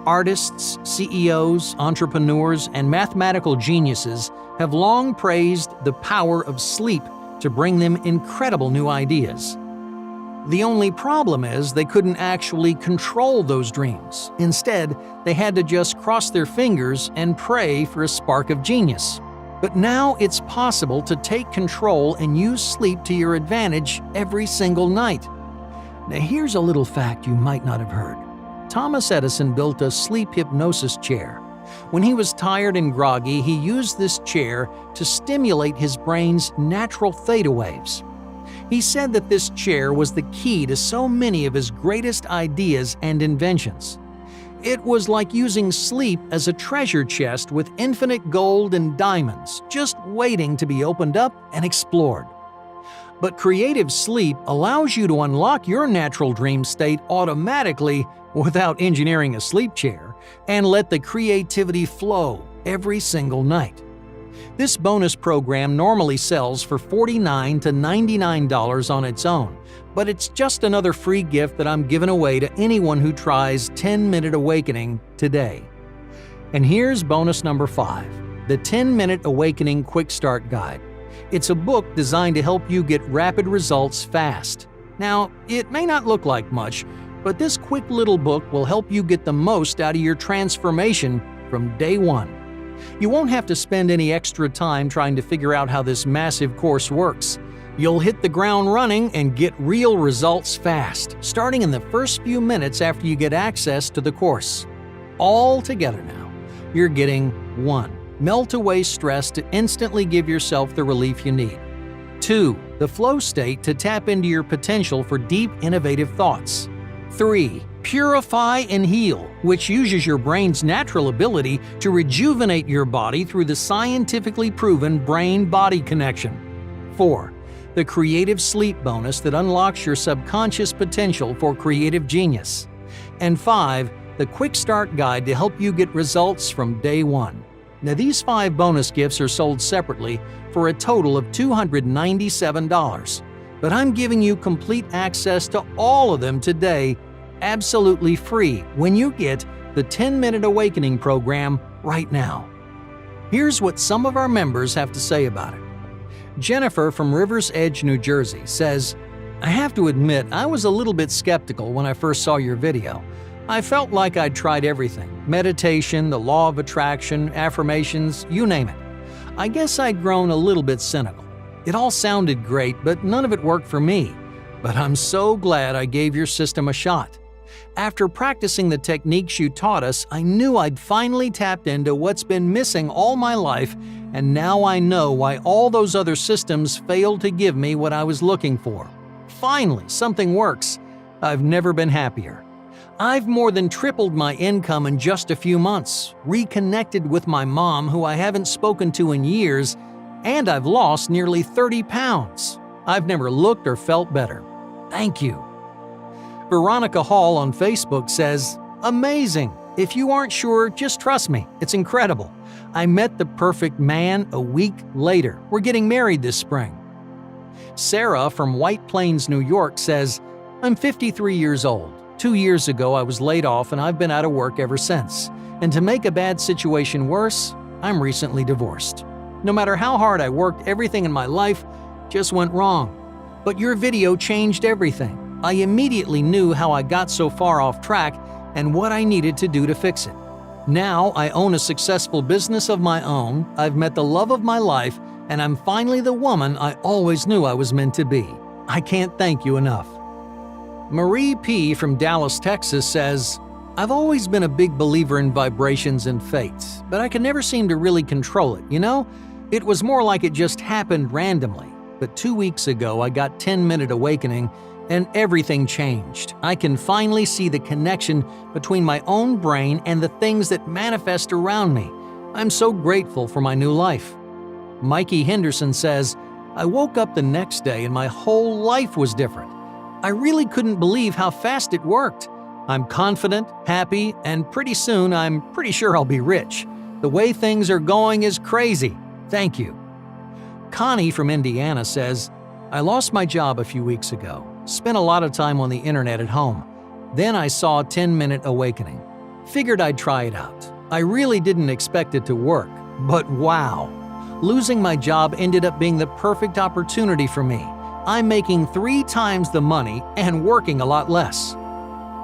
Artists, CEOs, entrepreneurs, and mathematical geniuses have long praised the power of sleep to bring them incredible new ideas. The only problem is they couldn't actually control those dreams. Instead, they had to just cross their fingers and pray for a spark of genius. But now it's possible to take control and use sleep to your advantage every single night. Now here's a little fact you might not have heard. Thomas Edison built a sleep hypnosis chair. When he was tired and groggy, he used this chair to stimulate his brain's natural theta waves. He said that this chair was the key to so many of his greatest ideas and inventions. It was like using sleep as a treasure chest with infinite gold and diamonds, just waiting to be opened up and explored. But creative sleep allows you to unlock your natural dream state automatically without engineering a sleep chair, and let the creativity flow every single night. This bonus program normally sells for $49 to $99 on its own, but it's just another free gift that I'm giving away to anyone who tries 10-Minute Awakening today. And here's bonus number 5, the 10-Minute Awakening Quick Start Guide. It's a book designed to help you get rapid results fast. Now, it may not look like much, but this quick little book will help you get the most out of your transformation from day one. You won't have to spend any extra time trying to figure out how this massive course works. You'll hit the ground running and get real results fast, starting in the first few minutes after you get access to the course. All together now, you're getting 1. Melt away stress to instantly give yourself the relief you need. 2. The flow state to tap into your potential for deep, innovative thoughts. 3. Purify and heal, which uses your brain's natural ability to rejuvenate your body through the scientifically proven brain-body connection. 4. The creative sleep bonus that unlocks your subconscious potential for creative genius. And 5. The quick start guide to help you get results from day 1. Now, these 5 bonus gifts are sold separately for a total of $297, but I'm giving you complete access to all of them today, absolutely free, when you get the 10-Minute Awakening program right now. Here's what some of our members have to say about it. Jennifer from Rivers Edge, New Jersey says, "I have to admit I was a little bit skeptical when I first saw your video. I felt like I'd tried everything: meditation, the law of attraction, affirmations, you name it. I guess I'd grown a little bit cynical. It all sounded great, but none of it worked for me. But I'm so glad I gave your system a shot. After practicing the techniques you taught us, I knew I'd finally tapped into what's been missing all my life, and now I know why all those other systems failed to give me what I was looking for. Finally, something works. I've never been happier. I've more than tripled my income in just a few months, reconnected with my mom who I haven't spoken to in years, and I've lost nearly 30 pounds. I've never looked or felt better. Thank you." Veronica Hall on Facebook says, "Amazing. If you aren't sure, just trust me. It's incredible. I met the perfect man a week later. We're getting married this spring." Sarah from White Plains, New York says, "I'm 53 years old. 2 years ago, I was laid off and I've been out of work ever since. And to make a bad situation worse, I'm recently divorced. No matter how hard I worked, everything in my life just went wrong. But your video changed everything. I immediately knew how I got so far off track and what I needed to do to fix it. Now I own a successful business of my own, I've met the love of my life, and I'm finally the woman I always knew I was meant to be. I can't thank you enough." Marie P. from Dallas, Texas says, "I've always been a big believer in vibrations and fate, but I could never seem to really control it, you know? It was more like it just happened randomly. But 2 weeks ago, I got 10-Minute Awakening, and everything changed. I can finally see the connection between my own brain and the things that manifest around me. I'm so grateful for my new life." Mikey Henderson says, "I woke up the next day and my whole life was different. I really couldn't believe how fast it worked. I'm confident, happy, and pretty soon I'm pretty sure I'll be rich. The way things are going is crazy. Thank you." Connie from Indiana says, "I lost my job a few weeks ago. Spent a lot of time on the internet at home. Then I saw 10-Minute Awakening. Figured I'd try it out. I really didn't expect it to work, but wow. Losing my job ended up being the perfect opportunity for me. I'm making 3 times the money and working a lot less."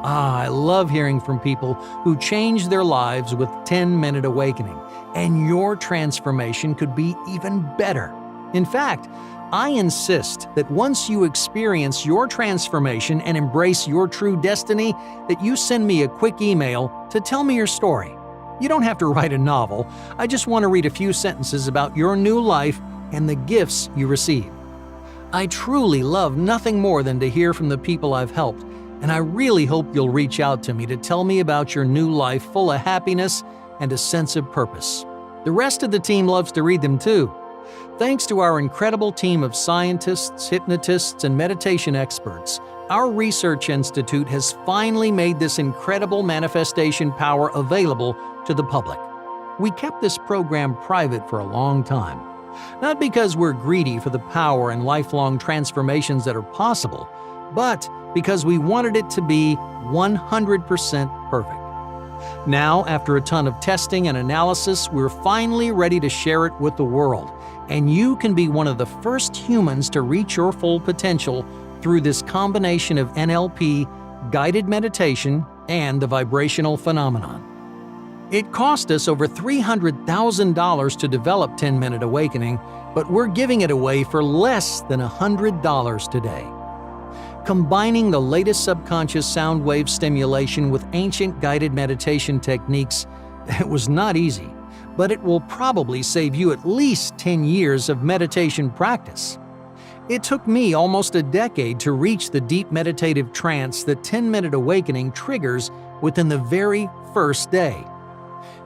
I love hearing from people who change their lives with 10-Minute Awakening, and your transformation could be even better. In fact, I insist that once you experience your transformation and embrace your true destiny, that you send me a quick email to tell me your story. You don't have to write a novel. I just want to read a few sentences about your new life and the gifts you receive. I truly love nothing more than to hear from the people I've helped, and I really hope you'll reach out to me to tell me about your new life full of happiness and a sense of purpose. The rest of the team loves to read them too. Thanks to our incredible team of scientists, hypnotists, and meditation experts, our research institute has finally made this incredible manifestation power available to the public. We kept this program private for a long time. Not because we're greedy for the power and lifelong transformations that are possible, but because we wanted it to be 100% perfect. Now, after a ton of testing and analysis, we're finally ready to share it with the world, and you can be one of the first humans to reach your full potential through this combination of NLP, guided meditation, and the vibrational phenomenon. It cost us over $300,000 to develop 10-Minute Awakening, but we're giving it away for less than $100 today. Combining the latest subconscious sound wave stimulation with ancient guided meditation techniques, it was not easy, but it will probably save you at least 10 years of meditation practice. It took me almost a decade to reach the deep meditative trance that 10-Minute Awakening triggers within the very first day.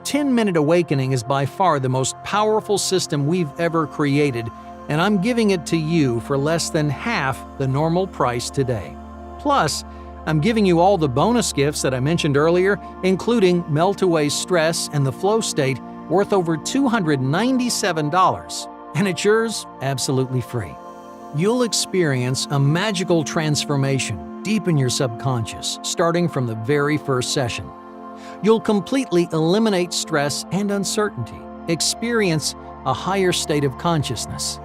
10-Minute Awakening is by far the most powerful system we've ever created, and I'm giving it to you for less than half the normal price today. Plus, I'm giving you all the bonus gifts that I mentioned earlier, including Melt Away Stress and the Flow State, worth over $297, and it's yours absolutely free. You'll experience a magical transformation deep in your subconscious, starting from the very first session. You'll completely eliminate stress and uncertainty, experience a higher state of consciousness,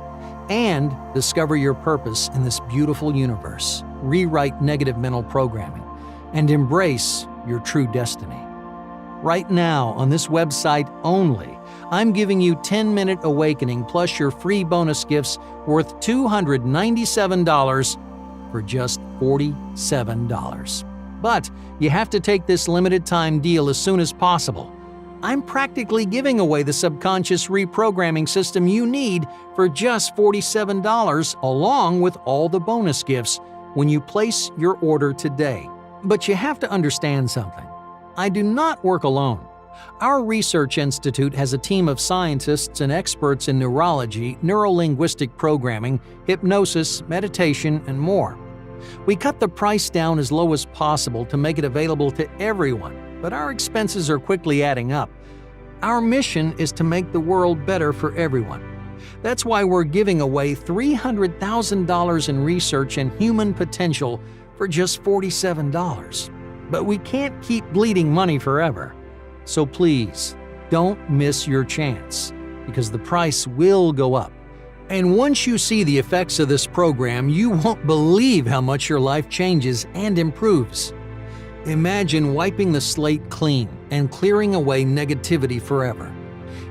and discover your purpose in this beautiful universe, rewrite negative mental programming, and embrace your true destiny. Right now, on this website only, I'm giving you 10-Minute Awakening plus your free bonus gifts worth $297 for just $47. But you have to take this limited time deal as soon as possible. I'm practically giving away the subconscious reprogramming system you need for just $47 along with all the bonus gifts when you place your order today. But you have to understand something. I do not work alone. Our research institute has a team of scientists and experts in neurology, neurolinguistic programming, hypnosis, meditation, and more. We cut the price down as low as possible to make it available to everyone, but our expenses are quickly adding up. Our mission is to make the world better for everyone. That's why we're giving away $300,000 in research and human potential for just $47. But we can't keep bleeding money forever. So please, don't miss your chance, because the price will go up. And once you see the effects of this program, you won't believe how much your life changes and improves. Imagine wiping the slate clean and clearing away negativity forever.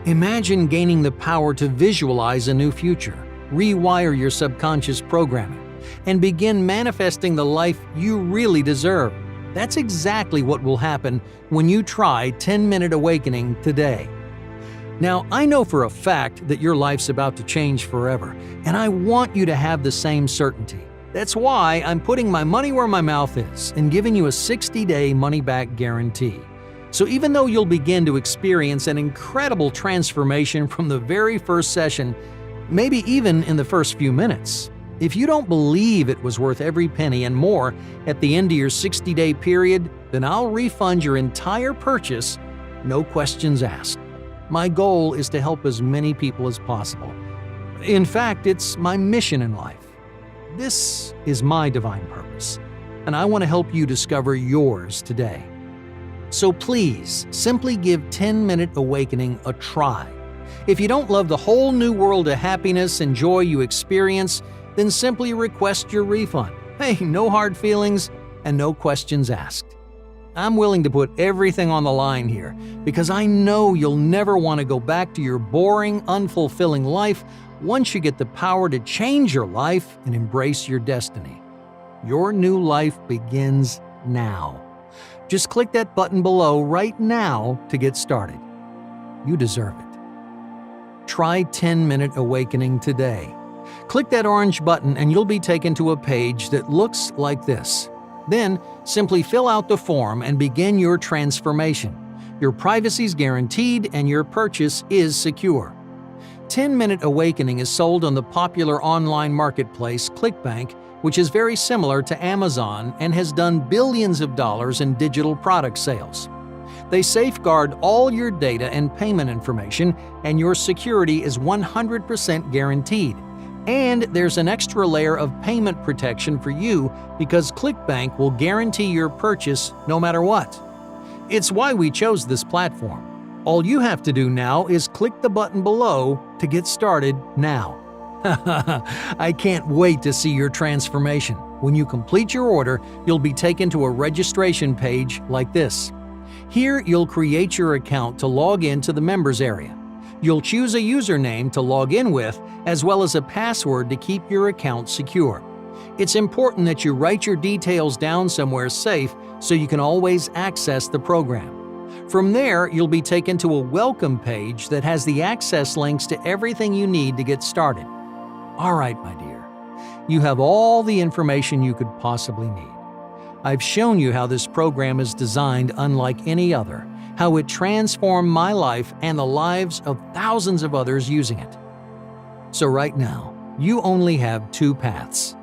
Imagine gaining the power to visualize a new future, rewire your subconscious programming, and begin manifesting the life you really deserve. That's exactly what will happen when you try 10-Minute Awakening today. Now, I know for a fact that your life's about to change forever, and I want you to have the same certainty. That's why I'm putting my money where my mouth is and giving you a 60-day money-back guarantee. So even though you'll begin to experience an incredible transformation from the very first session, maybe even in the first few minutes, if you don't believe it was worth every penny and more at the end of your 60-day period, then I'll refund your entire purchase, no questions asked. My goal is to help as many people as possible. In fact, it's my mission in life. This is my divine purpose, and I want to help you discover yours today. So please, simply give 10-Minute Awakening a try. If you don't love the whole new world of happiness and joy you experience, then simply request your refund. Hey, no hard feelings and no questions asked. I'm willing to put everything on the line here because I know you'll never want to go back to your boring, unfulfilling life once you get the power to change your life and embrace your destiny. Your new life begins now. Just click that button below right now to get started. You deserve it. Try 10-Minute Awakening today. Click that orange button and you'll be taken to a page that looks like this. Then, simply fill out the form and begin your transformation. Your privacy is guaranteed and your purchase is secure. 10-Minute Awakening is sold on the popular online marketplace ClickBank, which is very similar to Amazon and has done billions of dollars in digital product sales. They safeguard all your data and payment information, and your security is 100% guaranteed. And there's an extra layer of payment protection for you because ClickBank will guarantee your purchase no matter what. It's why we chose this platform. All you have to do now is click the button below to get started now. I can't wait to see your transformation. When you complete your order, you'll be taken to a registration page like this. Here, you'll create your account to log into the members area. You'll choose a username to log in with, as well as a password to keep your account secure. It's important that you write your details down somewhere safe so you can always access the program. From there, you'll be taken to a welcome page that has the access links to everything you need to get started. All right, my dear, you have all the information you could possibly need. I've shown you how this program is designed unlike any other, how it transformed my life and the lives of thousands of others using it. So right now, you only have two paths.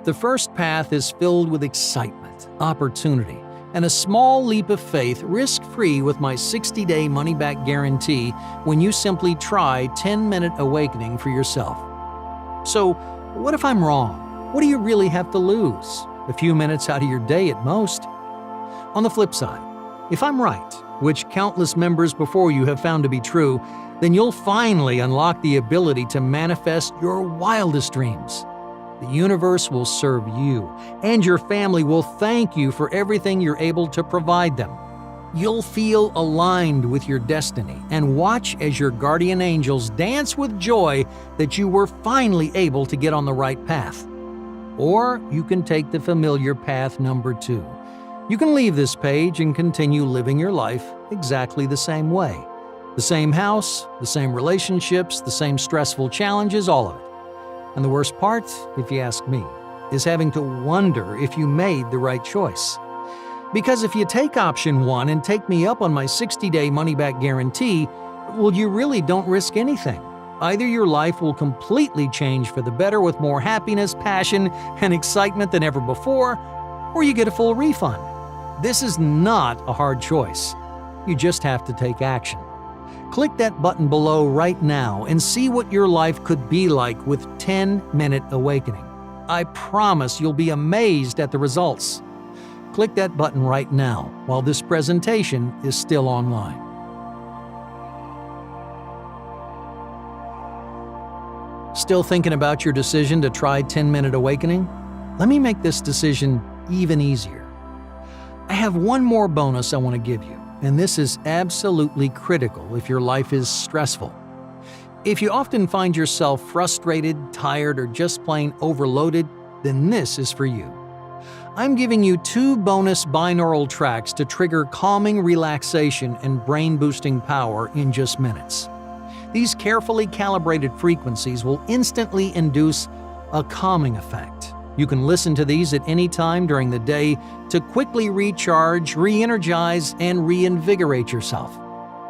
The first path is filled with excitement, opportunity, and a small leap of faith, risk-free with my 60-day money-back guarantee when you simply try 10-minute awakening for yourself. So, what if I'm wrong? What do you really have to lose? A few minutes out of your day at most. On the flip side, if I'm right, which countless members before you have found to be true, then you'll finally unlock the ability to manifest your wildest dreams. The universe will serve you, and your family will thank you for everything you're able to provide them. You'll feel aligned with your destiny and watch as your guardian angels dance with joy that you were finally able to get on the right path. Or you can take the familiar path number 2. You can leave this page and continue living your life exactly the same way. The same house, the same relationships, the same stressful challenges, all of it. And the worst part, if you ask me, is having to wonder if you made the right choice. Because if you take option 1 and take me up on my 60-day money-back guarantee, well, you really don't risk anything. Either your life will completely change for the better with more happiness, passion, and excitement than ever before, or you get a full refund. This is not a hard choice. You just have to take action. Click that button below right now and see what your life could be like with 10-minute awakening. I promise you'll be amazed at the results. Click that button right now while this presentation is still online. Still thinking about your decision to try 10-minute awakening? Let me make this decision even easier. I have one more bonus I want to give you, and this is absolutely critical if your life is stressful. If you often find yourself frustrated, tired, or just plain overloaded, then this is for you. I'm giving you 2 bonus binaural tracks to trigger calming relaxation and brain-boosting power in just minutes. These carefully calibrated frequencies will instantly induce a calming effect. You can listen to these at any time during the day to quickly recharge, re-energize, and reinvigorate yourself.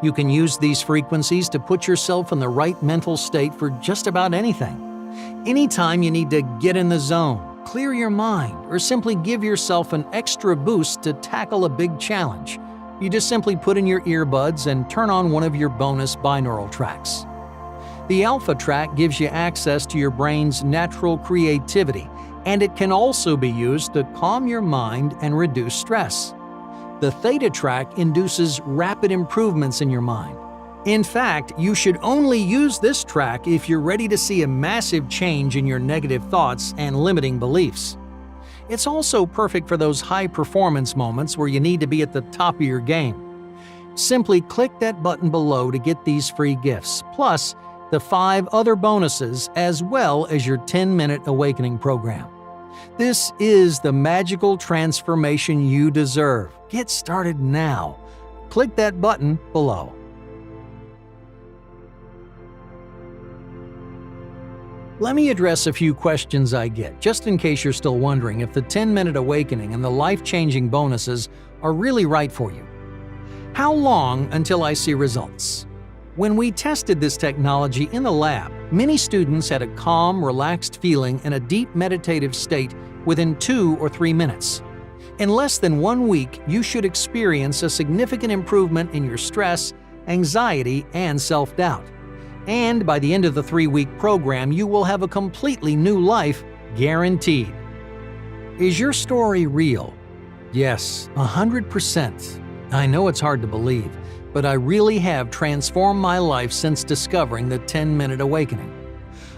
You can use these frequencies to put yourself in the right mental state for just about anything. Anytime you need to get in the zone, clear your mind, or simply give yourself an extra boost to tackle a big challenge, you just simply put in your earbuds and turn on one of your bonus binaural tracks. The Alpha track gives you access to your brain's natural creativity, and it can also be used to calm your mind and reduce stress. The Theta track induces rapid improvements in your mind. In fact, you should only use this track if you're ready to see a massive change in your negative thoughts and limiting beliefs. It's also perfect for those high-performance moments where you need to be at the top of your game. Simply click that button below to get these free gifts, plus the 5 other bonuses as well as your 10-minute awakening program. This is the magical transformation you deserve. Get started now. Click that button below. Let me address a few questions I get, just in case you're still wondering if the 10-minute awakening and the life-changing bonuses are really right for you. How long until I see results? When we tested this technology in the lab, many students had a calm, relaxed feeling and a deep meditative state within 2 or 3 minutes. In less than 1 week, you should experience a significant improvement in your stress, anxiety, and self-doubt. And by the end of the 3-week program, you will have a completely new life, guaranteed. Is your story real? Yes, 100%. I know it's hard to believe, but I really have transformed my life since discovering the 10-minute awakening.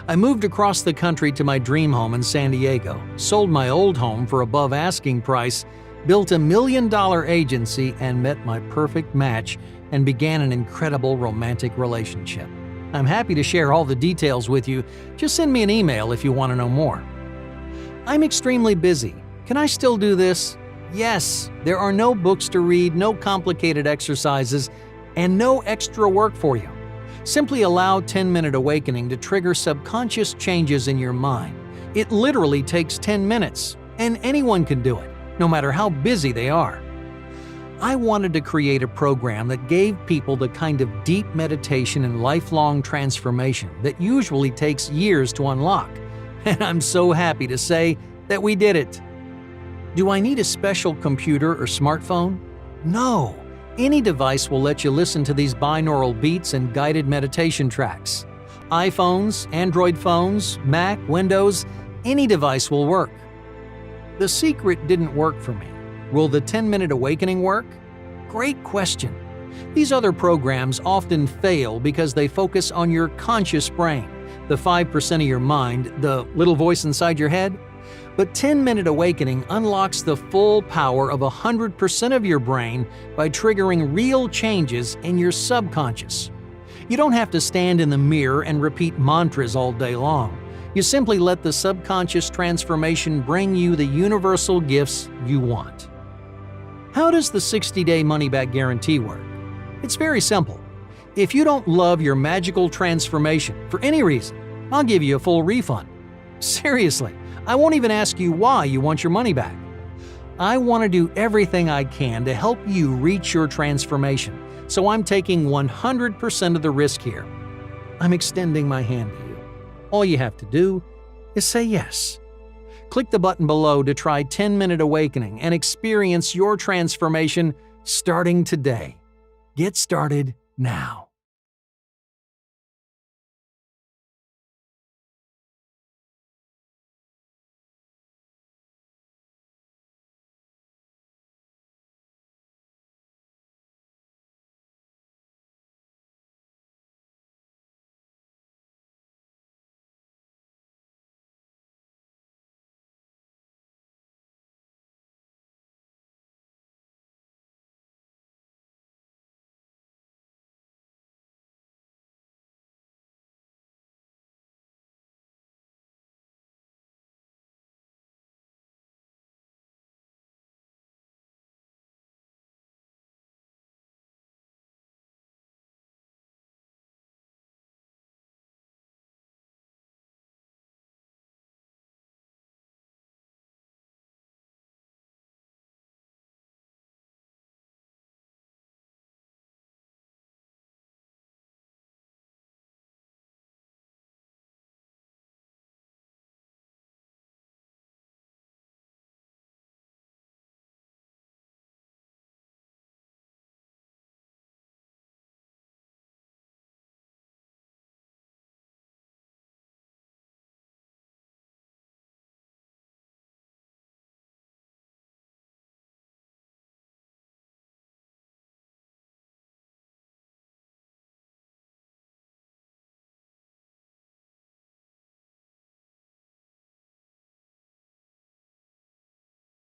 I moved across the country to my dream home in San Diego, sold my old home for above asking price, built $1 million agency, and met my perfect match and began an incredible romantic relationship. I'm happy to share all the details with you. Just send me an email if you want to know more. I'm extremely busy. Can I still do this? Yes, there are no books to read, no complicated exercises, and no extra work for you. Simply allow 10-Minute Awakening to trigger subconscious changes in your mind. It literally takes 10 minutes, and anyone can do it, no matter how busy they are. I wanted to create a program that gave people the kind of deep meditation and lifelong transformation that usually takes years to unlock. And I'm so happy to say that we did it. Do I need a special computer or smartphone? No. Any device will let you listen to these binaural beats and guided meditation tracks. iPhones, Android phones, Mac, Windows, any device will work. The secret didn't work for me. Will the 10-Minute Awakening work? Great question. These other programs often fail because they focus on your conscious brain, the 5% of your mind, the little voice inside your head. But 10-Minute Awakening unlocks the full power of 100% of your brain by triggering real changes in your subconscious. You don't have to stand in the mirror and repeat mantras all day long. You simply let the subconscious transformation bring you the universal gifts you want. How does the 60-day money-back guarantee work? It's very simple. If you don't love your magical transformation for any reason, I'll give you a full refund. Seriously, I won't even ask you why you want your money back. I want to do everything I can to help you reach your transformation, so I'm taking 100% of the risk here. I'm extending my hand to you. All you have to do is say yes. Click the button below to try 10-Minute Awakening and experience your transformation starting today. Get started now.